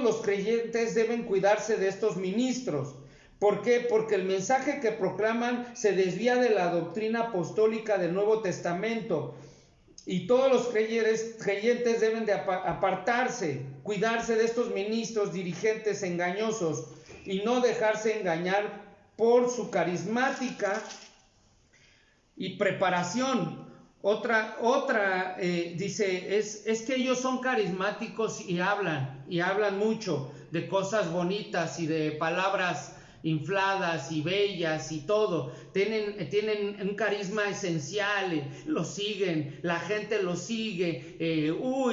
los creyentes deben cuidarse de estos ministros. ¿Por qué? Porque el mensaje que proclaman se desvía de la doctrina apostólica del Nuevo Testamento, y todos los creyentes deben de apartarse, cuidarse de estos ministros, dirigentes engañosos, y no dejarse engañar por su carismática y preparación. Dice, es que ellos son carismáticos y hablan mucho de cosas bonitas y de palabras infladas y bellas y todo, tienen un carisma esencial, lo siguen, la gente lo sigue,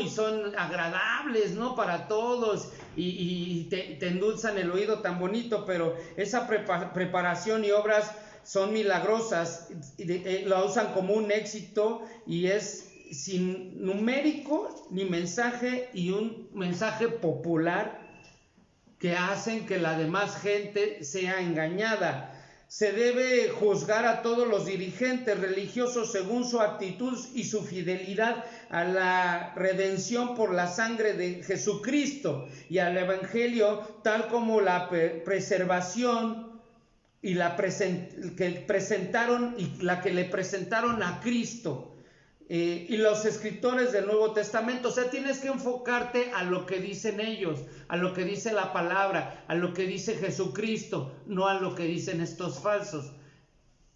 son agradables, ¿no? Para todos, y te endulzan el oído tan bonito, pero esa preparación y obras son milagrosas, la usan como un éxito y es sin numérico ni mensaje, y un mensaje popular que hacen que la demás gente sea engañada. Se debe juzgar a todos los dirigentes religiosos según su actitud y su fidelidad a la redención por la sangre de Jesucristo y al Evangelio, tal como la preservación y la que le presentaron a Cristo. Y los escritores del Nuevo Testamento. O sea, tienes que enfocarte a lo que dicen ellos, a lo que dice la palabra, a lo que dice Jesucristo, no a lo que dicen estos falsos.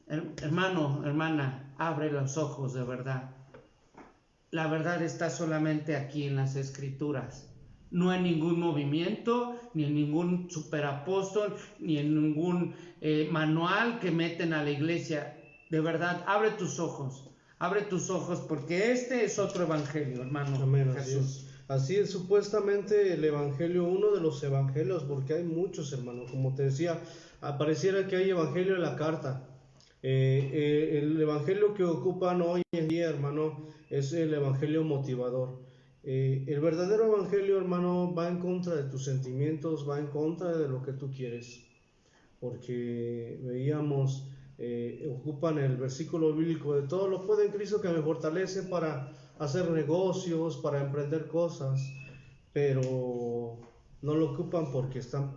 Hermano, hermana, abre los ojos de verdad. La verdad está solamente aquí en las Escrituras. No en ningún movimiento, ni en ningún superapóstol, ni en ningún manual que meten a la iglesia. De verdad, abre tus ojos. Abre tus ojos porque este es otro evangelio, hermano. Amén, Jesús. Así es, supuestamente el evangelio, uno de los evangelios, porque hay muchos, hermano. Como te decía, pareciera que hay evangelio en la carta. El evangelio que ocupan hoy en día, hermano, es el evangelio motivador. El verdadero evangelio, hermano, va en contra de tus sentimientos, va en contra de lo que tú quieres. Porque veíamos... ocupan el versículo bíblico de todo lo puedo en Cristo que me fortalece para hacer negocios, para emprender cosas, pero no lo ocupan porque están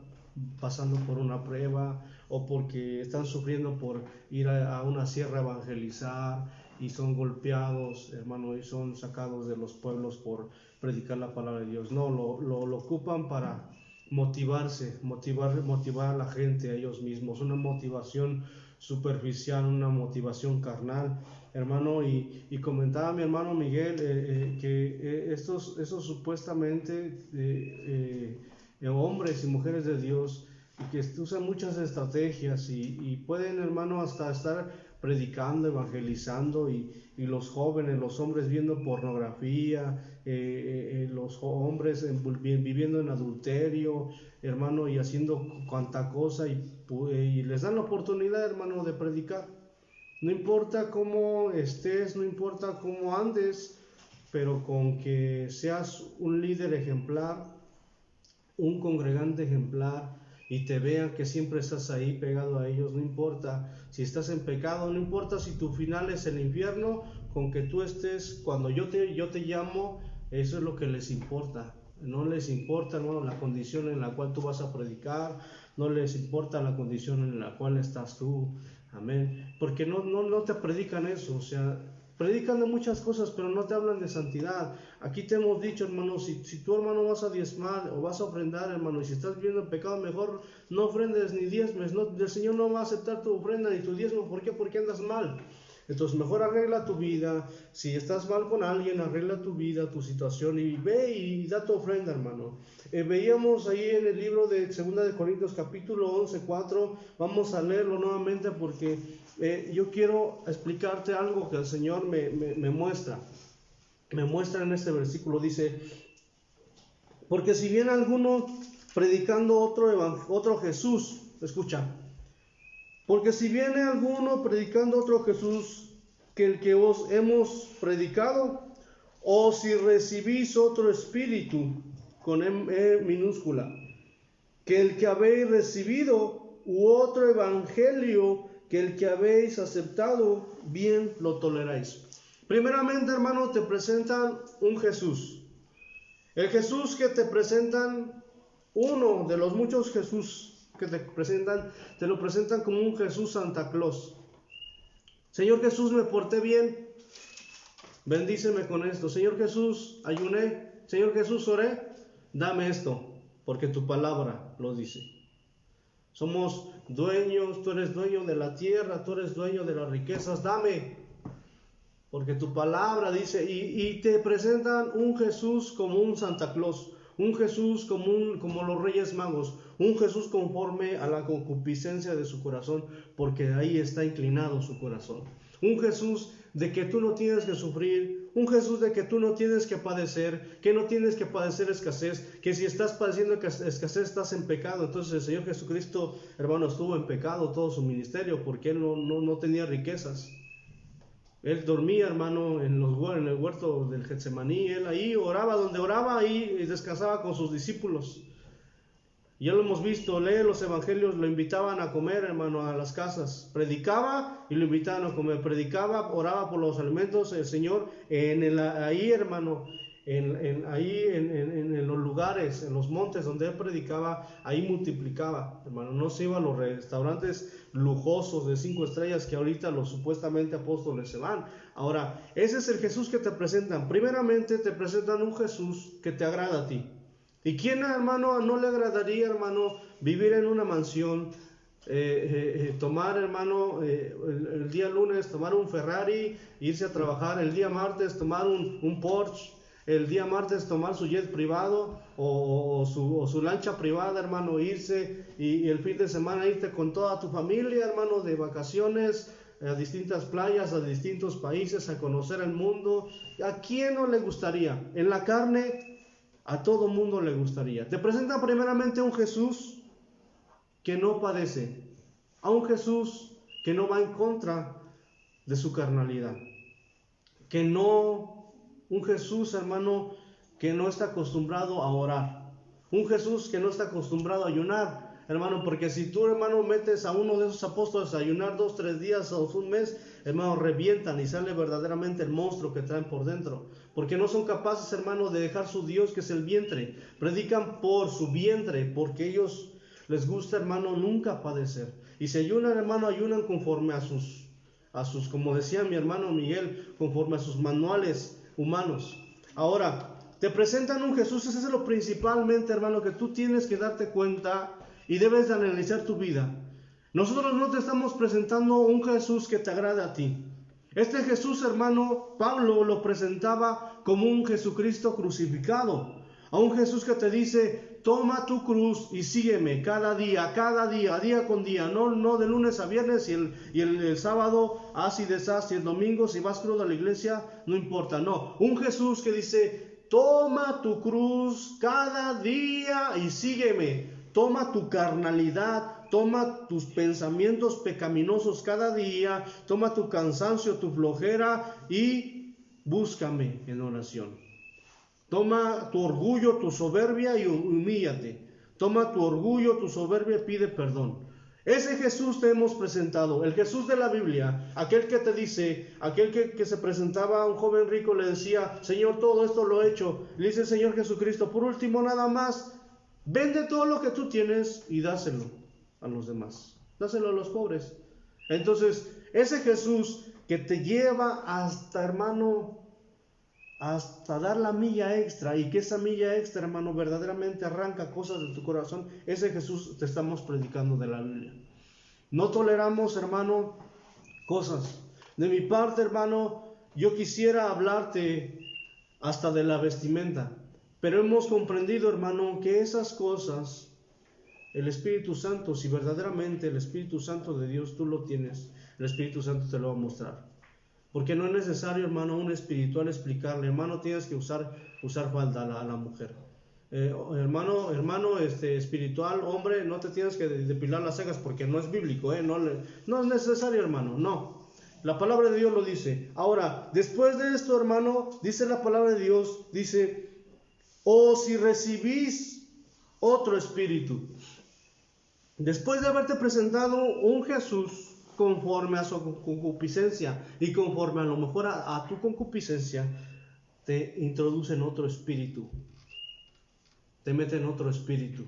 pasando por una prueba o porque están sufriendo por ir a una sierra a evangelizar y son golpeados, hermano, y son sacados de los pueblos por predicar la palabra de Dios. No, lo ocupan para motivar a la gente, a ellos mismos, una motivación superficial, una motivación carnal, hermano, y comentaba mi hermano Miguel que estos supuestamente hombres y mujeres de Dios que usan muchas estrategias y pueden, hermano, hasta estar predicando, evangelizando y los jóvenes, los hombres viendo pornografía, los hombres viviendo en adulterio, hermano, y haciendo cuanta cosa y les dan la oportunidad, hermano, de predicar. No importa cómo estés, no importa cómo andes, pero con que seas un líder ejemplar, un congregante ejemplar, y te vean que siempre estás ahí pegado a ellos, no importa si estás en pecado, no importa si tu final es el infierno, con que tú estés, cuando yo te llamo, eso es lo que les importa. No les importa, hermano, la condición en la cual tú vas a predicar, no les importa la condición en la cual estás tú, amén, porque no te predican eso, o sea, predican de muchas cosas, pero no te hablan de santidad. Aquí te hemos dicho, hermano, si tú, hermano, vas a diezmar o vas a ofrendar, hermano, y si estás viviendo en pecado, mejor no ofrendes ni diezmes, el Señor no va a aceptar tu ofrenda ni tu diezmo. ¿Por qué? Porque andas mal. Entonces mejor arregla tu vida. Si estás mal con alguien, arregla tu vida, tu situación, y ve y da tu ofrenda, hermano. Veíamos ahí en el libro de 2 de Corintios capítulo 11, 4, vamos a leerlo nuevamente porque yo quiero explicarte algo que el Señor me muestra en este versículo. Dice: porque si viene alguno predicando otro Jesús, escucha, porque si viene alguno predicando otro Jesús que el que os hemos predicado, o si recibís otro espíritu, con E minúscula, que el que habéis recibido, u otro evangelio que el que habéis aceptado, bien lo toleráis. Primeramente, hermano, te presentan un Jesús. El Jesús que te presentan, uno de los muchos Jesús que te lo presentan como un Jesús Santa Claus. Señor Jesús, me porté bien, bendíceme con esto. Señor Jesús, ayuné. Señor Jesús, oré, dame esto, porque tu palabra lo dice. Somos dueños, tú eres dueño de la tierra, tú eres dueño de las riquezas, dame, porque tu palabra dice. Y te presentan un Jesús como un Santa Claus, un Jesús como los Reyes Magos, un Jesús conforme a la concupiscencia de su corazón, porque ahí está inclinado su corazón. Un Jesús de que tú no tienes que sufrir, un Jesús de que tú no tienes que padecer, que no tienes que padecer escasez, que si estás padeciendo escasez estás en pecado. Entonces el Señor Jesucristo, hermano, estuvo en pecado todo su ministerio porque Él no tenía riquezas. Él dormía, hermano, en el huerto del Getsemaní. Él ahí oraba donde oraba y descansaba con sus discípulos. Ya lo hemos visto, lee los evangelios, lo invitaban a comer, hermano, a las casas. Predicaba y lo invitaban a comer. Predicaba, oraba por los alimentos. El Señor, ahí, hermano, en los lugares, en los montes donde Él predicaba, ahí multiplicaba, hermano. No se iba a los restaurantes lujosos de 5 estrellas que ahorita los supuestamente apóstoles se van. Ahora, ese es el Jesús que te presentan. Primeramente te presentan un Jesús que te agrada a ti. ¿Y quién, hermano, no le agradaría, hermano, vivir en una mansión, tomar, hermano, el día lunes, tomar un Ferrari, irse a trabajar, el día martes tomar un Porsche, el día martes tomar su jet privado o su lancha privada, hermano, irse y el fin de semana irte con toda tu familia, hermano, de vacaciones a distintas playas, a distintos países, a conocer el mundo? ¿A quién no le gustaría? En la carne, a todo mundo le gustaría. Te presenta primeramente a un Jesús que no padece, a un Jesús que no va en contra de su carnalidad, un Jesús, hermano, que no está acostumbrado a orar, un Jesús que no está acostumbrado a ayunar, hermano, porque si tú, hermano, metes a uno de esos apóstoles a ayunar 2, 3 días o un mes, hermano, revientan y sale verdaderamente el monstruo que traen por dentro, porque no son capaces, hermano, de dejar su Dios, que es el vientre. Predican por su vientre, porque ellos les gusta, hermano, nunca padecer. Y si ayunan, hermano, ayunan conforme a sus, como decía mi hermano Miguel, conforme a sus manuales humanos. Ahora, te presentan un Jesús. Ese es lo principalmente, hermano, que tú tienes que darte cuenta y debes de analizar tu vida. Nosotros no te estamos presentando un Jesús que te agrade a ti. Este Jesús, hermano, Pablo lo presentaba como un Jesucristo crucificado. A un Jesús que te dice: toma tu cruz y sígueme cada día, día con día. No de lunes a viernes y el sábado haz y deshaz, y el domingo si vas crudo a la iglesia, no importa. No, un Jesús que dice: toma tu cruz cada día y sígueme. Toma tu carnalidad, toma tus pensamientos pecaminosos cada día, toma tu cansancio, tu flojera y búscame en oración. Toma tu orgullo, tu soberbia y humíllate. Toma tu orgullo, tu soberbia y pide perdón. Ese Jesús te hemos presentado, el Jesús de la Biblia, aquel que te dice, aquel que se presentaba a un joven rico, le decía: Señor, todo esto lo he hecho. Le dice el Señor Jesucristo: por último, nada más, vende todo lo que tú tienes y dáselo a los demás. Dáselo a los pobres. Entonces, ese Jesús que te lleva hasta, hermano, hasta dar la milla extra, y que esa milla extra, hermano, verdaderamente arranca cosas de tu corazón, ese Jesús te estamos predicando de la Biblia. No toleramos, hermano, cosas. De mi parte, hermano, yo quisiera hablarte hasta de la vestimenta, pero hemos comprendido, hermano, que esas cosas, el Espíritu Santo, si verdaderamente el Espíritu Santo de Dios tú lo tienes, el Espíritu Santo te lo va a mostrar. Porque no es necesario, hermano, un espiritual explicarle: hermano, tienes que usar falda a la mujer. Hermano, espiritual, hombre, no te tienes que depilar las cejas, porque no es bíblico, no es necesario, hermano, no. La palabra de Dios lo dice. Ahora, después de esto, hermano, dice la palabra de Dios, dice: o si recibís otro espíritu. Después de haberte presentado un Jesús conforme a su concupiscencia y conforme a lo mejor a tu concupiscencia, te introducen otro espíritu, te meten otro espíritu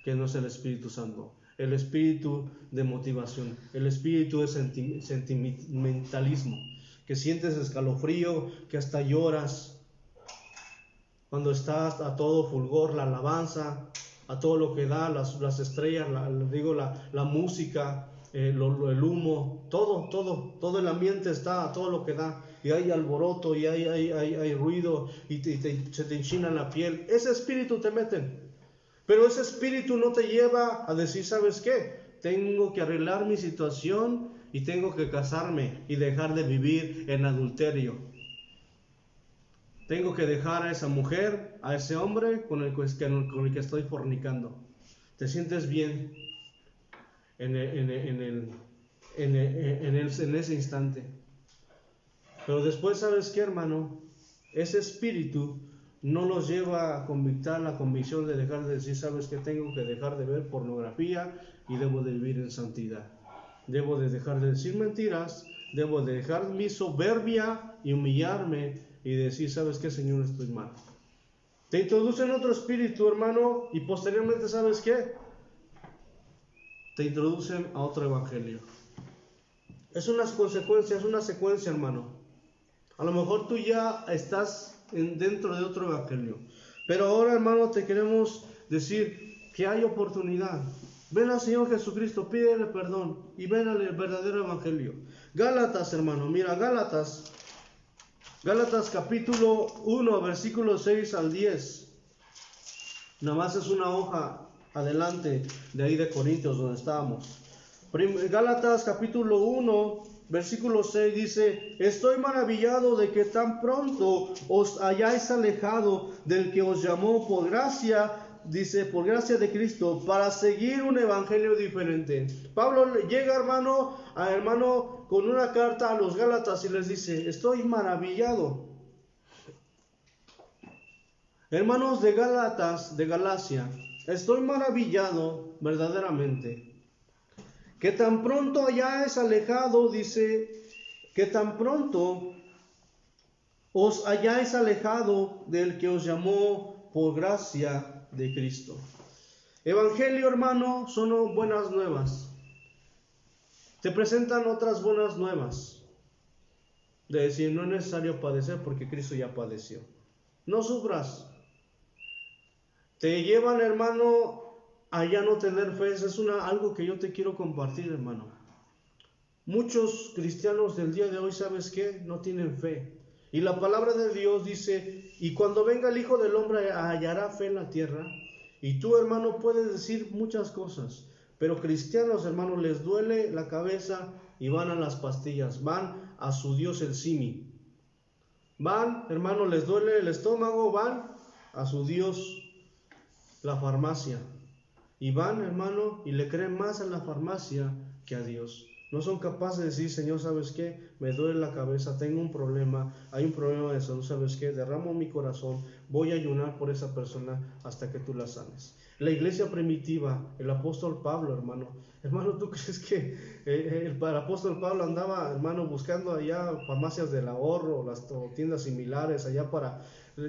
que no es el Espíritu Santo, el espíritu de motivación, el espíritu de sentimentalismo, que sientes escalofrío, que hasta lloras cuando estás a todo fulgor, la alabanza, a todo lo que da, las estrellas, la música, el humo, todo el ambiente está a todo lo que da, y hay alboroto, y hay ruido, y se te enchina la piel. Ese espíritu te meten, pero ese espíritu no te lleva a decir: ¿sabes qué? Tengo que arreglar mi situación y tengo que casarme y dejar de vivir en adulterio. Tengo que dejar a esa mujer, a ese hombre con el que estoy fornicando. Te sientes bien en ese instante. Pero después, ¿sabes qué, hermano? Ese espíritu no nos lleva a convictar la convicción de dejar de decir, sabes que tengo que dejar de ver pornografía y debo de vivir en santidad. Debo de dejar de decir mentiras, debo de dejar mi soberbia y humillarme y decir, sabes que, Señor, estoy mal. Te introducen otro espíritu, hermano, y posteriormente, ¿sabes qué? Te introducen a otro evangelio. Es una consecuencia, es una secuencia, hermano. A lo mejor tú ya estás dentro de otro evangelio, pero ahora, hermano, te queremos decir que hay oportunidad. Ven al Señor Jesucristo, pídele perdón y ven al verdadero evangelio. Gálatas, hermano, mira, Gálatas capítulo 1, versículos 6 al 10. Nada más es una hoja adelante de ahí de Corintios donde estábamos. Gálatas capítulo 1, versículo 6 dice: estoy maravillado de que tan pronto os hayáis alejado del que os llamó por gracia, dice, por gracia de Cristo, para seguir un evangelio diferente. Pablo llega, hermano, con una carta a los Gálatas y les dice: estoy maravillado. Hermanos de Gálatas, de Galacia, estoy maravillado verdaderamente que tan pronto hayáis alejado, dice, que tan pronto os hayáis alejado del que os llamó por gracia de Cristo. Evangelio, hermano, son buenas nuevas. Te presentan otras buenas nuevas. De decir, no es necesario padecer porque Cristo ya padeció. No sufras. Te llevan, hermano, a ya no tener fe. Eso es algo que yo te quiero compartir, hermano. Muchos cristianos del día de hoy, ¿sabes qué? No tienen fe. Y la palabra de Dios dice: y cuando venga el Hijo del Hombre hallará fe en la tierra. Y tú, hermano, puedes decir muchas cosas, pero cristianos, hermano, les duele la cabeza y van a las pastillas, van a su Dios el simi. Van, hermano, les duele el estómago, van a su Dios la farmacia. Y van, hermano, y le creen más a la farmacia que a Dios. No son capaces de decir: Señor, ¿sabes qué? Me duele la cabeza, tengo un problema, hay un problema de salud, ¿sabes qué? Derramo mi corazón, voy a ayunar por esa persona hasta que tú la sanes. La iglesia primitiva, el apóstol Pablo, hermano, ¿tú crees que el apóstol Pablo andaba, hermano, buscando allá farmacias del ahorro, o tiendas similares allá para...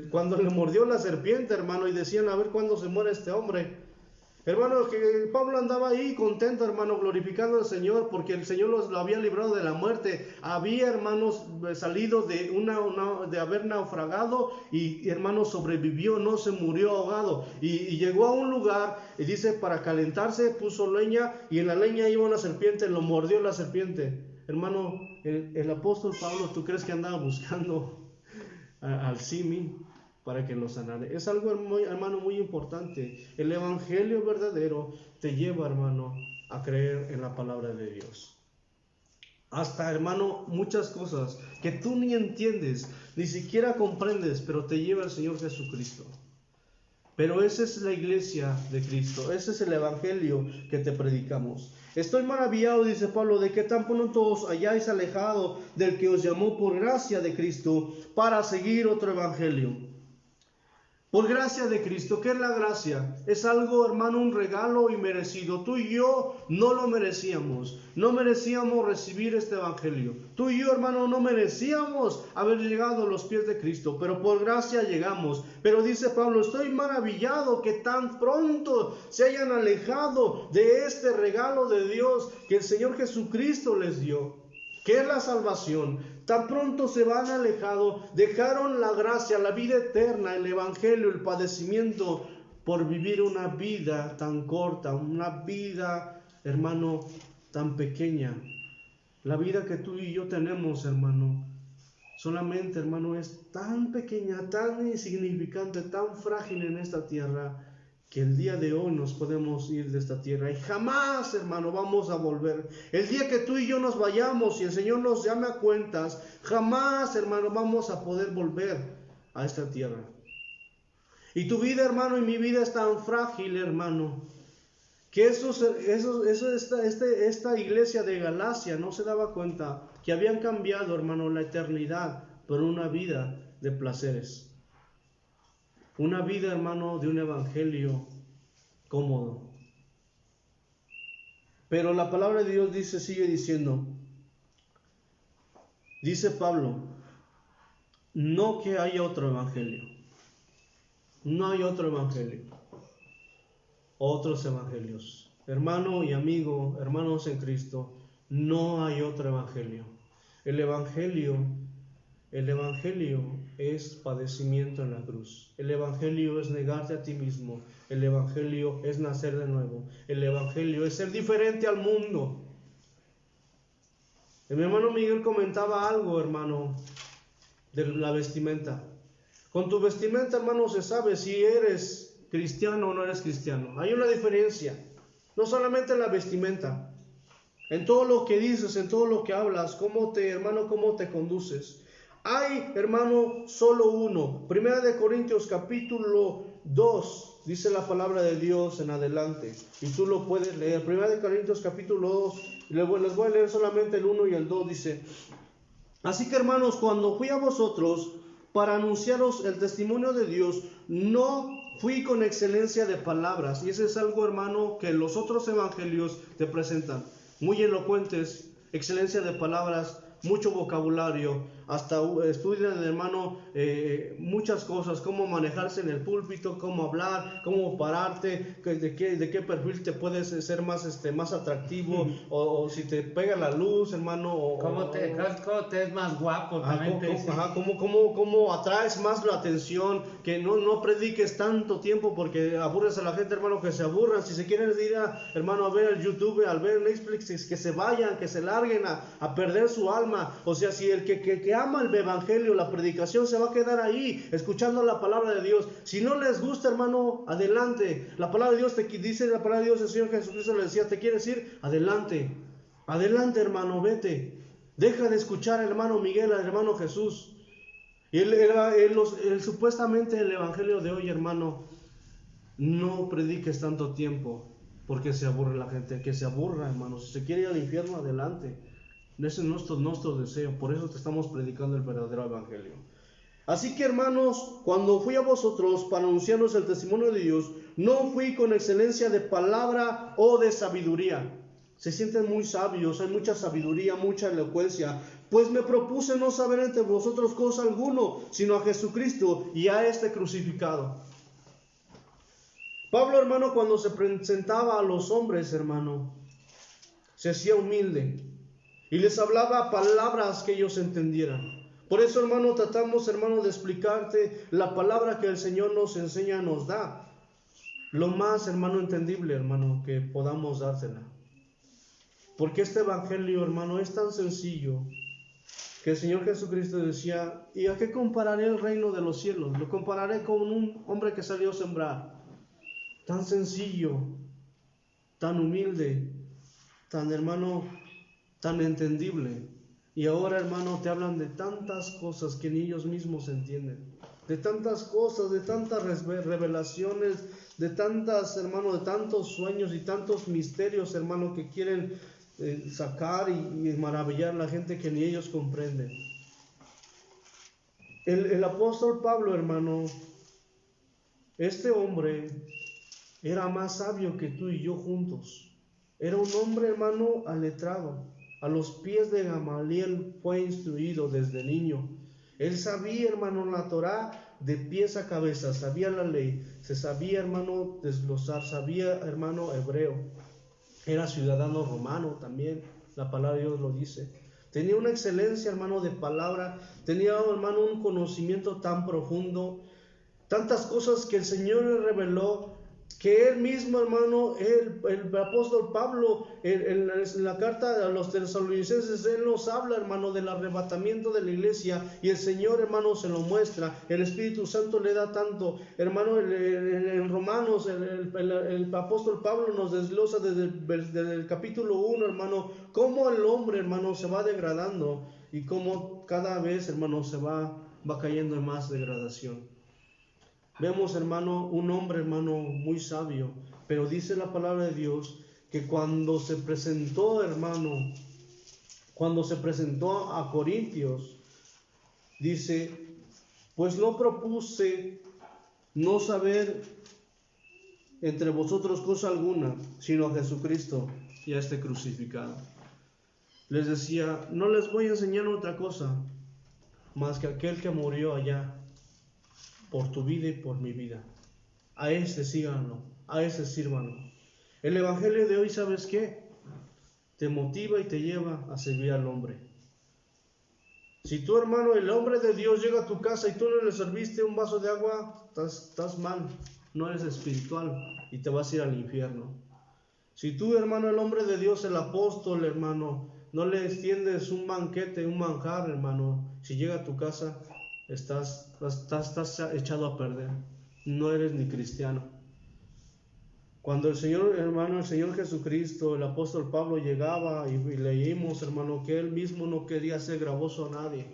Cuando le mordió la serpiente, hermano, y decían: a ver cuándo se muere este hombre. Hermano, que Pablo andaba ahí contento, hermano, glorificando al Señor, porque el Señor lo había librado de la muerte. Había, hermanos, salido de haber naufragado y, hermano, sobrevivió, no se murió ahogado. Y llegó a un lugar, y dice, para calentarse, puso leña, y en la leña iba una serpiente, lo mordió la serpiente. Hermano, el apóstol Pablo, ¿tú crees que andaba buscando al simi para que lo sanare? Es algo, hermano, muy importante. El evangelio verdadero te lleva, hermano, a creer en la palabra de Dios. Hasta, hermano, muchas cosas que tú ni entiendes, ni siquiera comprendes, pero te lleva el Señor Jesucristo. Pero esa es la iglesia de Cristo, ese es el evangelio que te predicamos. Estoy maravillado, dice Pablo, de que tan pronto os hayáis alejado del que os llamó por gracia de Cristo para seguir otro evangelio. Por gracia de Cristo. ¿Qué es la gracia? Es algo, hermano, un regalo inmerecido. Tú y yo no lo merecíamos. No merecíamos recibir este evangelio. Tú y yo, hermano, no merecíamos haber llegado a los pies de Cristo, pero por gracia llegamos. Pero dice Pablo: estoy maravillado que tan pronto se hayan alejado de este regalo de Dios que el Señor Jesucristo les dio, que es la salvación. Tan pronto se van alejado, dejaron la gracia, la vida eterna, el evangelio, el padecimiento, por vivir una vida tan corta, una vida, hermano, tan pequeña. La vida que tú y yo tenemos, hermano, solamente, hermano, es tan pequeña, tan insignificante, tan frágil en esta tierra, que el día de hoy nos podemos ir de esta tierra y jamás, hermano, vamos a volver. El día que tú y yo nos vayamos y el Señor nos llame a cuentas, jamás, hermano, vamos a poder volver a esta tierra. Y tu vida, hermano, y mi vida es tan frágil, hermano, que esta iglesia de Galacia no se daba cuenta que habían cambiado, hermano, la eternidad por una vida de placeres. una vida, hermano, de un evangelio cómodo. Pero la palabra de Dios dice, sigue diciendo, dice Pablo, no que haya otro evangelio, no hay otro evangelio, otros evangelios. Hermano y amigo, hermanos en Cristo, no hay otro evangelio. El evangelio es padecimiento en la cruz. El evangelio es negarte a ti mismo. El evangelio es nacer de nuevo. El evangelio es ser diferente al mundo. Mi hermano Miguel comentaba algo, hermano, de la vestimenta. Con tu vestimenta, hermano, se sabe si eres cristiano o no eres cristiano. Hay una diferencia. No solamente en la vestimenta. En todo lo que dices, en todo lo que hablas, cómo te conduces. Hay, hermano, solo uno. Primera de Corintios capítulo 2, dice la palabra de Dios en adelante. Y tú lo puedes leer. Primera de Corintios capítulo 2, les voy a leer solamente el 1 y el 2, dice. Así que, hermanos, cuando fui a vosotros para anunciaros el testimonio de Dios, no fui con excelencia de palabras. Y ese es algo, hermano, que los otros evangelios te presentan. Muy elocuentes, excelencia de palabras, mucho vocabulario, hasta estudian, hermano, muchas cosas, cómo manejarse en el púlpito, cómo hablar, cómo pararte, de qué perfil te puedes ser más atractivo, o si te pega la luz, hermano, cómo te es más guapo, también cómo atraes más la atención, que no prediques tanto tiempo porque aburres a la gente, hermano, que se aburran. Si se quieren ir hermano, a ver el YouTube, al ver Netflix, que se vayan, que se larguen a perder su alma. O sea, si el que ama el evangelio, la predicación, se va a quedar ahí escuchando la palabra de Dios. Si no les gusta, hermano, adelante. La palabra de Dios dice, la palabra de Dios, el Señor Jesucristo le decía, ¿te quieres ir? Adelante, hermano, vete. Deja de escuchar al hermano Miguel, al hermano Jesús. Y supuestamente el evangelio de hoy, hermano, no prediques tanto tiempo porque se aburre la gente. Que se aburra, hermano. Si se quiere ir al infierno, adelante. Ese es nuestro deseo. Por eso te estamos predicando el verdadero evangelio. Así que, hermanos, cuando fui a vosotros para anunciaros el testimonio de Dios, no fui con excelencia de palabra o de sabiduría. Se sienten muy sabios, hay mucha sabiduría, mucha elocuencia. Pues me propuse no saber entre vosotros cosa alguno, sino a Jesucristo y a este crucificado. Pablo, hermano, cuando se presentaba a los hombres, hermano, se hacía humilde y les hablaba palabras que ellos entendieran. Por eso, hermano, tratamos, hermano, de explicarte la palabra que el Señor nos enseña, nos da. Lo más, hermano, entendible, hermano, que podamos dársela. Porque este evangelio, hermano, es tan sencillo que el Señor Jesucristo decía, ¿y a qué compararé el reino de los cielos? Lo compararé con un hombre que salió a sembrar. Tan sencillo, tan humilde, tan, hermano, tan entendible. Y ahora, hermano, te hablan de tantas cosas que ni ellos mismos entienden. De tantas cosas, de tantas revelaciones, de tantas, hermano, de tantos sueños y tantos misterios, hermano, que quieren sacar y maravillar a la gente que ni ellos comprenden. El apóstol Pablo, hermano, este hombre era más sabio que tú y yo juntos. Era un hombre, hermano, aletrado. A los pies de Gamaliel fue instruido desde niño. Él sabía, hermano, la Torá de pies a cabeza, sabía la ley, se sabía, hermano, desglosar, sabía, hermano, hebreo. Era ciudadano romano también, la palabra de Dios lo dice. Tenía una excelencia, hermano, de palabra, tenía, hermano, un conocimiento tan profundo, tantas cosas que el Señor le reveló, que él mismo, hermano, el apóstol Pablo, en la carta a los tesalonicenses, él nos habla, hermano, del arrebatamiento de la iglesia, y el Señor, hermano, se lo muestra. El Espíritu Santo le da tanto, hermano. En Romanos, el apóstol Pablo nos desglosa desde el capítulo 1, hermano, cómo el hombre, hermano, se va degradando y cómo cada vez, hermano, se va cayendo en más degradación. Vemos, hermano, un hombre, hermano, muy sabio, pero dice la palabra de Dios que cuando se presentó, hermano, a Corintios, dice, pues no propuse no saber entre vosotros cosa alguna, sino a Jesucristo y a este crucificado. Les decía, no les voy a enseñar otra cosa, más que aquel que murió allá, por tu vida y por mi vida. A ese síganlo, a ese sírvanlo. El evangelio de hoy, ¿sabes qué? Te motiva y te lleva a servir al hombre. Si tú, hermano, el hombre de Dios llega a tu casa y tú no le serviste un vaso de agua, estás mal, no eres espiritual y te vas a ir al infierno. Si tú, hermano, el hombre de Dios, el apóstol, hermano, no le extiendes un banquete, un manjar, hermano, si llega a tu casa, estás echado a perder, no eres ni cristiano. Cuando el Señor, hermano, el Señor Jesucristo, el apóstol Pablo llegaba y leímos, hermano, que él mismo no quería ser gravoso a nadie,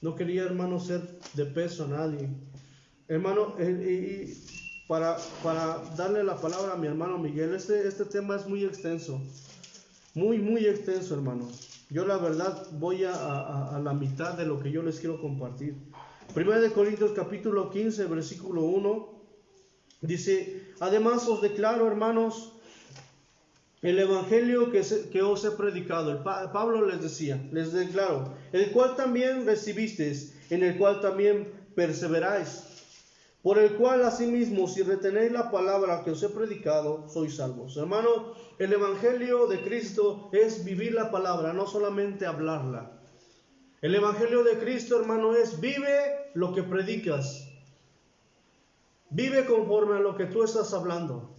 no quería, hermano, ser de peso a nadie. Hermano, y para darle la palabra a mi hermano Miguel, este tema es muy extenso, muy extenso, hermano. Yo la verdad voy a la mitad de lo que yo les quiero compartir. 1 Corintios capítulo 15, versículo 1. Dice, además os declaro, hermanos, el evangelio que os he predicado. Pablo les decía, les declaro, el cual también recibisteis, en el cual también perseveráis, por el cual asimismo, si retenéis la palabra que os he predicado, sois salvos. Hermano, el evangelio de Cristo es vivir la palabra, no solamente hablarla. El evangelio de Cristo, hermano, es vive lo que predicas. Vive conforme a lo que tú estás hablando.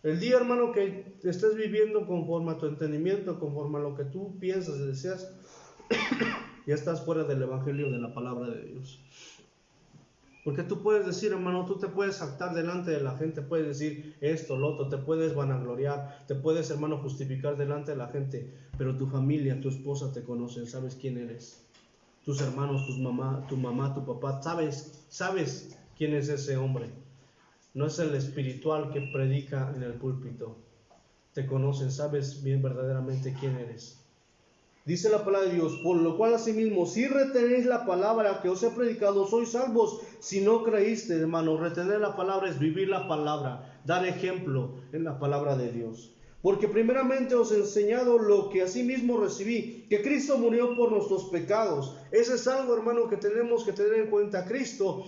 El día, hermano, que estés viviendo conforme a tu entendimiento, conforme a lo que tú piensas y deseas, ya estás fuera del evangelio de la palabra de Dios. Porque tú puedes decir, hermano, tú te puedes jactar delante de la gente, puedes decir esto, lo otro, te puedes vanagloriar, te puedes, hermano, justificar delante de la gente, pero tu familia, tu esposa te conocen, sabes quién eres. Tus hermanos, tu mamá, tu papá, sabes quién es ese hombre. No es el espiritual que predica en el púlpito. Te conocen, sabes bien verdaderamente quién eres. Dice la palabra de Dios, por lo cual asimismo, si retenéis la palabra que os he predicado, sois salvos. Si no creíste, hermano, retener la palabra es vivir la palabra, dar ejemplo en la palabra de Dios. Porque primeramente os he enseñado lo que asimismo recibí, que Cristo murió por nuestros pecados. Ese es algo, hermano, que tenemos que tener en cuenta. Cristo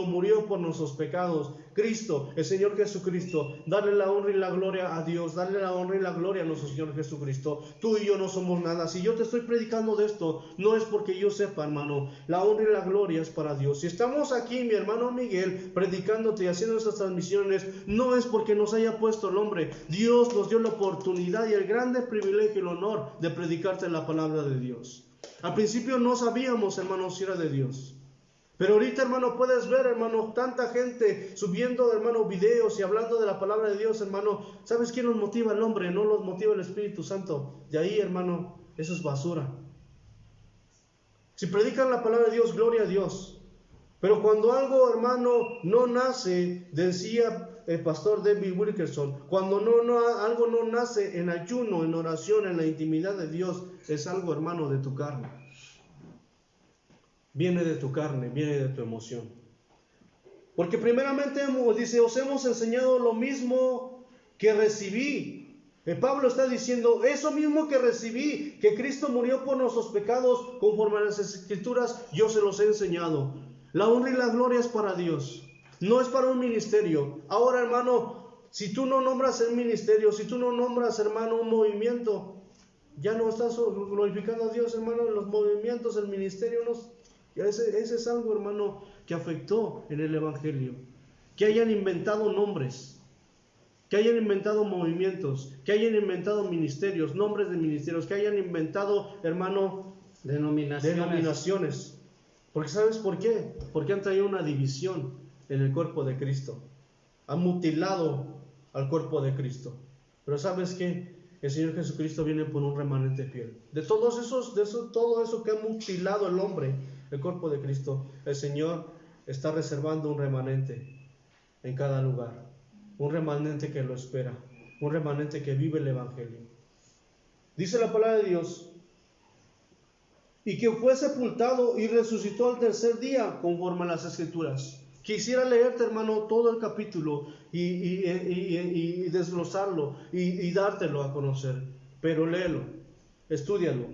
murió por nuestros pecados. Cristo, el Señor Jesucristo, darle la honra y la gloria a Dios, darle la honra y la gloria a nuestro Señor Jesucristo. Tú y yo no somos nada. Si yo te estoy predicando de esto, no es porque yo sepa, hermano. La honra y la gloria es para Dios. Si estamos aquí, mi hermano Miguel, predicándote y haciendo estas transmisiones, no es porque nos haya puesto el hombre. Dios nos dio la oportunidad y el grande privilegio y el honor de predicarte la palabra de Dios. Al principio no sabíamos, hermano, si era de Dios. Pero ahorita, hermano, puedes ver, hermano, tanta gente subiendo, hermano, videos y hablando de la palabra de Dios, hermano. ¿Sabes quién los motiva? El hombre, no los motiva el Espíritu Santo. De ahí, hermano, eso es basura. Si predican la palabra de Dios, gloria a Dios. Pero cuando algo, hermano, no nace, decía el pastor David Wilkerson, cuando algo no nace en ayuno, en oración, en la intimidad de Dios, es algo, hermano, de tu carne. Viene de tu carne, viene de tu emoción. Porque primeramente dice, os hemos enseñado lo mismo que recibí. Pablo está diciendo, eso mismo que recibí, que Cristo murió por nuestros pecados, conforme a las Escrituras, yo se los he enseñado. La honra y la gloria es para Dios, no es para un ministerio. Ahora, hermano, si tú no nombras el ministerio, si tú no nombras, hermano, un movimiento, ya no estás glorificando a Dios, hermano, en los movimientos, el ministerio no. Ese es algo, hermano, que afectó en el evangelio. Que hayan inventado nombres, que hayan inventado movimientos, que hayan inventado ministerios, nombres de ministerios, que hayan inventado, hermano, denominaciones. Porque ¿sabes por qué? Porque han traído una división en el cuerpo de Cristo. Han mutilado al cuerpo de Cristo. Pero ¿sabes qué? El Señor Jesucristo viene por un remanente fiel. De todo eso que ha mutilado el hombre, el cuerpo de Cristo, el Señor está reservando un remanente en cada lugar. Un remanente que lo espera. Un remanente que vive el evangelio. Dice la palabra de Dios, y que fue sepultado y resucitó al tercer día, conforme a las Escrituras. Quisiera leerte, hermano, todo el capítulo y desglosarlo y dártelo a conocer, pero léelo, estúdialo.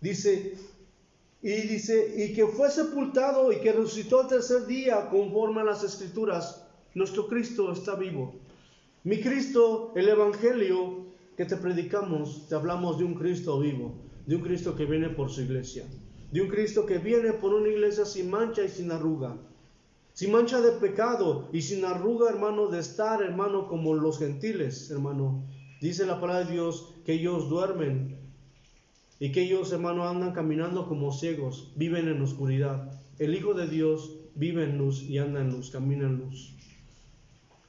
Dice, y que fue sepultado y que resucitó al tercer día conforme a las Escrituras. Nuestro Cristo está vivo. Mi Cristo, el Evangelio que te predicamos, te hablamos de un Cristo vivo, de un Cristo que viene por su iglesia, de un Cristo que viene por una iglesia sin mancha y sin arruga, sin mancha de pecado y sin arruga, hermano, de estar, hermano, como los gentiles, hermano. Dice la palabra de Dios que ellos duermen y que ellos, hermano, andan caminando como ciegos, viven en oscuridad. El Hijo de Dios vive en luz y anda en luz, camina en luz.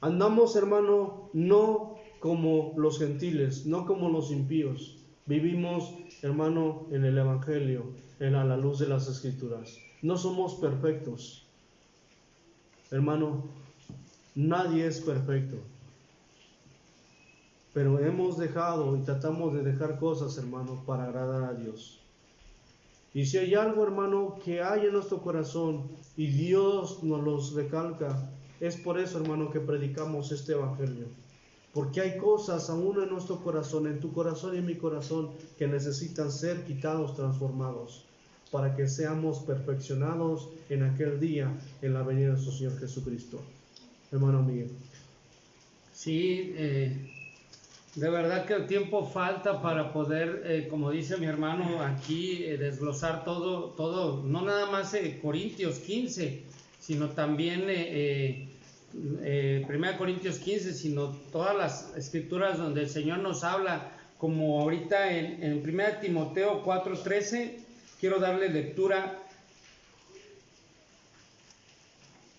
Andamos, hermano, no como los gentiles, no como los impíos. Vivimos, hermano, en el Evangelio, en la luz de las Escrituras. No somos perfectos. Hermano, nadie es perfecto. Pero hemos dejado y tratamos de dejar cosas, hermano, para agradar a Dios. Y si hay algo, hermano, que hay en nuestro corazón y Dios nos los recalca, es por eso, hermano, que predicamos este Evangelio. Porque hay cosas aún en nuestro corazón, en tu corazón y en mi corazón, que necesitan ser quitados, transformados, para que seamos perfeccionados en aquel día, en la venida de nuestro Señor Jesucristo. Hermano Miguel. Sí, de verdad que el tiempo falta para poder, como dice mi hermano aquí, desglosar todo, no nada más Corintios 15, sino también 1 Corintios 15, sino todas las escrituras donde el Señor nos habla, como ahorita en 1 Timoteo 4:13, quiero darle lectura.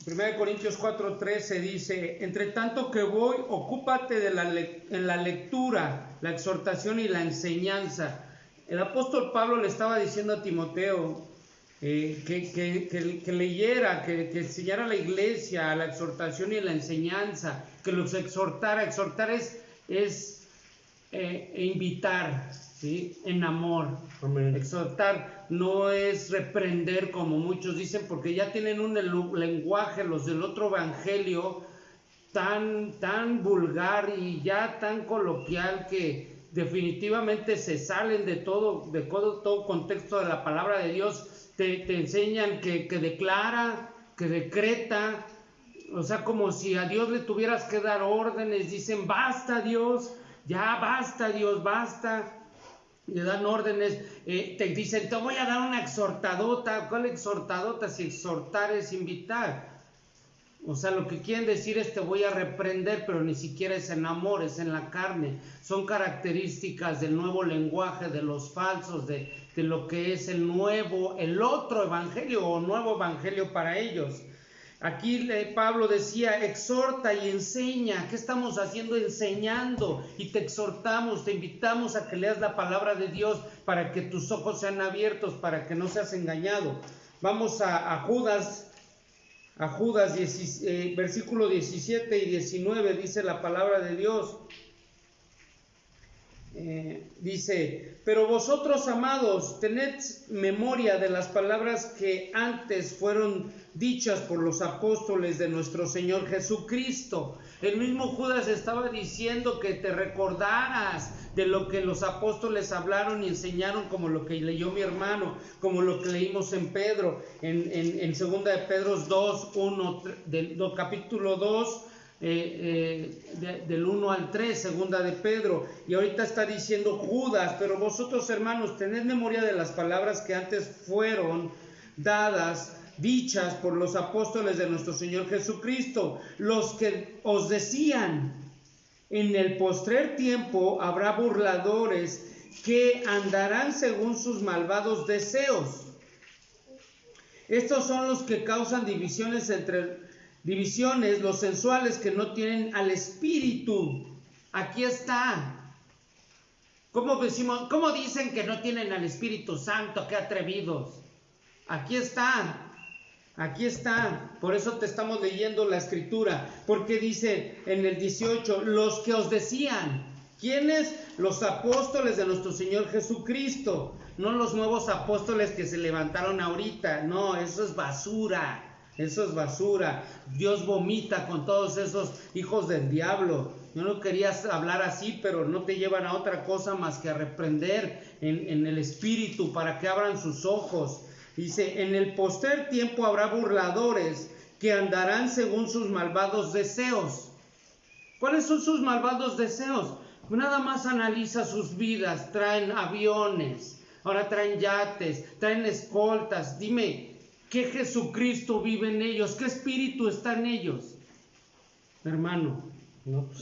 1 Corintios 4:13 dice: entre tanto que voy, ocúpate en la lectura, la exhortación y la enseñanza. El apóstol Pablo le estaba diciendo a Timoteo que leyera, que enseñara a la iglesia la exhortación y la enseñanza, que los exhortara. Exhortar es invitar, ¿sí? En amor. Amén. Exhortar no es reprender, como muchos dicen, porque ya tienen un lenguaje, los del otro evangelio, tan vulgar y ya tan coloquial, que definitivamente se salen de todo contexto de la palabra de Dios. Te enseñan que declara, que decreta, o sea, como si a Dios le tuvieras que dar órdenes. Dicen: basta Dios, ya basta Dios, basta. Le dan órdenes, te dicen: te voy a dar una exhortadota. ¿Cuál exhortadota? Si exhortar es invitar. O sea, lo que quieren decir es: te voy a reprender, pero ni siquiera es en amor, es en la carne. Son características del nuevo lenguaje, de los falsos, de lo que es el otro evangelio o nuevo evangelio para ellos. Aquí Pablo decía: exhorta y enseña. ¿Qué estamos haciendo? Enseñando. Y te exhortamos, te invitamos a que leas la palabra de Dios para que tus ojos sean abiertos, para que no seas engañado. Vamos a Judas, versículo 17 y 19, dice la palabra de Dios. Dice: pero vosotros, amados, tened memoria de las palabras que antes fueron dichas por los apóstoles de nuestro Señor Jesucristo. El mismo Judas estaba diciendo que te recordaras de lo que los apóstoles hablaron y enseñaron, como lo que leyó mi hermano, como lo que leímos en Pedro, en 2 de Pedro 2, capítulo 2, del 1 al 3, segunda de Pedro. Y ahorita está diciendo Judas: pero vosotros, hermanos, tened memoria de las palabras que antes fueron dichas por los apóstoles de nuestro Señor Jesucristo, los que os decían: en el postrer tiempo habrá burladores que andarán según sus malvados deseos. Estos son los que causan divisiones, los sensuales, que no tienen al Espíritu. Aquí está. ¿Cómo dicen que no tienen al Espíritu Santo? ¡Qué atrevidos! Aquí está. Por eso te estamos leyendo la escritura, porque dice en el 18: los que os decían. ¿Quiénes? Los apóstoles de nuestro Señor Jesucristo. No los nuevos apóstoles que se levantaron ahorita. No, eso es basura. Eso es basura. Dios vomita con todos esos hijos del diablo. Yo no quería hablar así, pero no te llevan a otra cosa más que a reprender en el espíritu para que abran sus ojos. Dice, en el postrer tiempo habrá burladores que andarán según sus malvados deseos. ¿Cuáles son sus malvados deseos? Nada más analiza sus vidas. Traen aviones, ahora traen yates, traen escoltas. Dime, ¿qué Jesucristo vive en ellos? ¿Qué espíritu está en ellos? Hermano,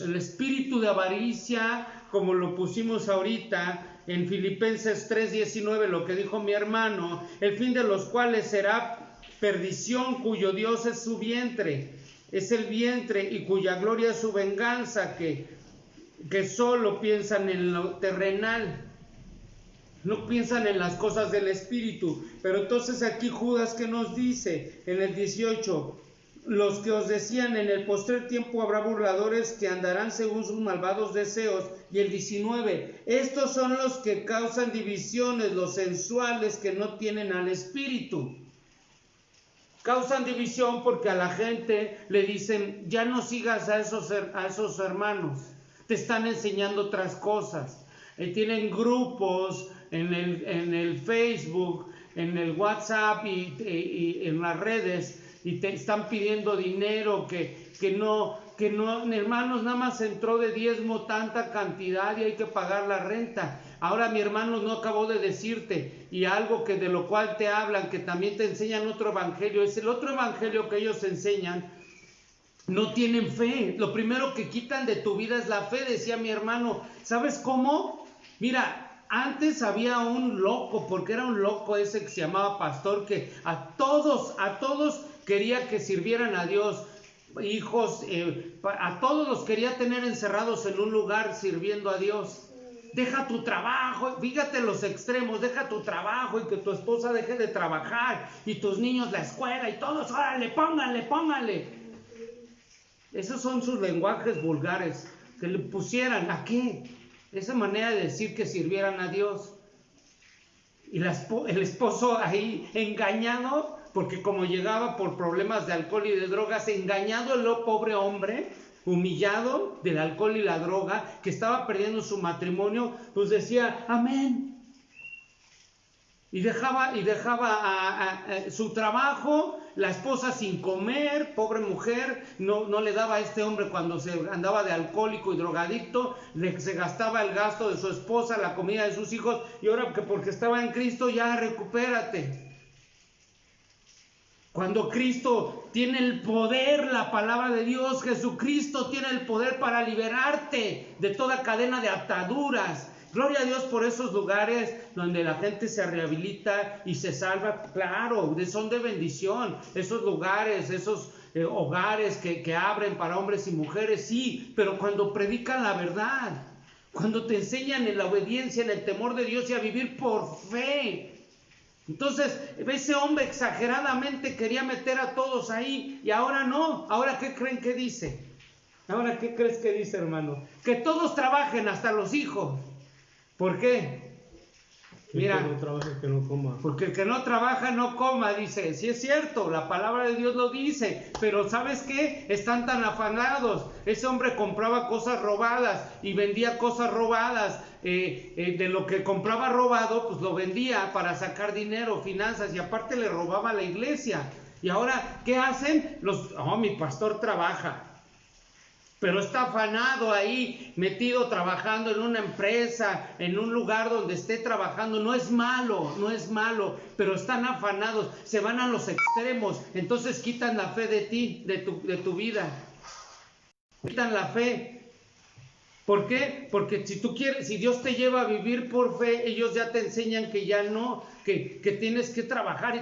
el espíritu de avaricia, como lo pusimos ahorita en Filipenses 3:19, lo que dijo mi hermano, el fin de los cuales será perdición, cuyo Dios es su vientre, es el vientre, y cuya gloria es su venganza, que solo piensan en lo terrenal. No piensan en las cosas del espíritu. Pero entonces aquí Judas, ¿qué nos dice? En el 18, los que os decían, en el postrer tiempo habrá burladores que andarán según sus malvados deseos. Y el 19, estos son los que causan divisiones, los sensuales que no tienen al espíritu. Causan división porque a la gente le dicen, ya no sigas a esos hermanos, te están enseñando otras cosas. Tienen grupos en el Facebook, en el WhatsApp y en las redes, y te están pidiendo dinero, que no, hermanos, nada más entró de diezmo tanta cantidad y hay que pagar la renta. Ahora, mi hermano, no acabó de decirte, y algo que de lo cual te hablan, que también te enseñan otro evangelio, es el otro evangelio que ellos enseñan. No tienen fe. Lo primero que quitan de tu vida es la fe, decía mi hermano. ¿Sabes cómo? Mira, antes había un loco, porque era un loco ese que se llamaba pastor, que a todos quería que sirvieran a Dios. Hijos, a todos los quería tener encerrados en un lugar sirviendo a Dios. Deja tu trabajo, fíjate los extremos, deja tu trabajo y que tu esposa deje de trabajar y tus niños la escuela y todos, órale, póngale. Esos son sus lenguajes vulgares, que le pusieran, ¿a qué? Esa manera de decir que sirvieran a Dios. Y el esposo ahí engañado, porque como llegaba por problemas de alcohol y de drogas, engañado el pobre hombre, humillado del alcohol y la droga, que estaba perdiendo su matrimonio, pues decía, amén. Y dejaba su trabajo, la esposa sin comer, pobre mujer, no le daba a este hombre cuando se andaba de alcohólico y drogadicto, se gastaba el gasto de su esposa, la comida de sus hijos, y ahora porque estaba en Cristo, ya recupérate. Cuando Cristo tiene el poder, la palabra de Dios, Jesucristo tiene el poder para liberarte de toda cadena de ataduras. Gloria a Dios por esos lugares donde la gente se rehabilita y se salva. Claro, son de bendición. Esos lugares, esos hogares que abren para hombres y mujeres, sí, pero cuando predican la verdad, cuando te enseñan en la obediencia, en el temor de Dios y a vivir por fe. Entonces, ese hombre exageradamente quería meter a todos ahí y ahora no. ¿Ahora qué creen que dice? ¿Ahora qué crees que dice, hermano? Que todos trabajen, hasta los hijos. ¿Por qué? Mira, el que no trabaja, que no coma. Porque el que no trabaja no coma, dice. Sí es cierto, la palabra de Dios lo dice, pero ¿sabes qué? Están tan afanados. Ese hombre compraba cosas robadas y vendía cosas robadas. De lo que compraba robado, pues lo vendía para sacar dinero, finanzas, y aparte le robaba a la iglesia. Y ahora, ¿qué hacen? Mi pastor trabaja. Pero está afanado ahí, metido trabajando en una empresa, en un lugar donde esté trabajando. No es malo, pero están afanados, se van a los extremos. Entonces quitan la fe de ti, de tu vida. Quitan la fe. ¿Por qué? Porque si Dios te lleva a vivir por fe, ellos ya te enseñan que ya no, que tienes que trabajar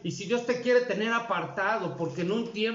y si Dios te quiere tener apartado, porque en un tiempo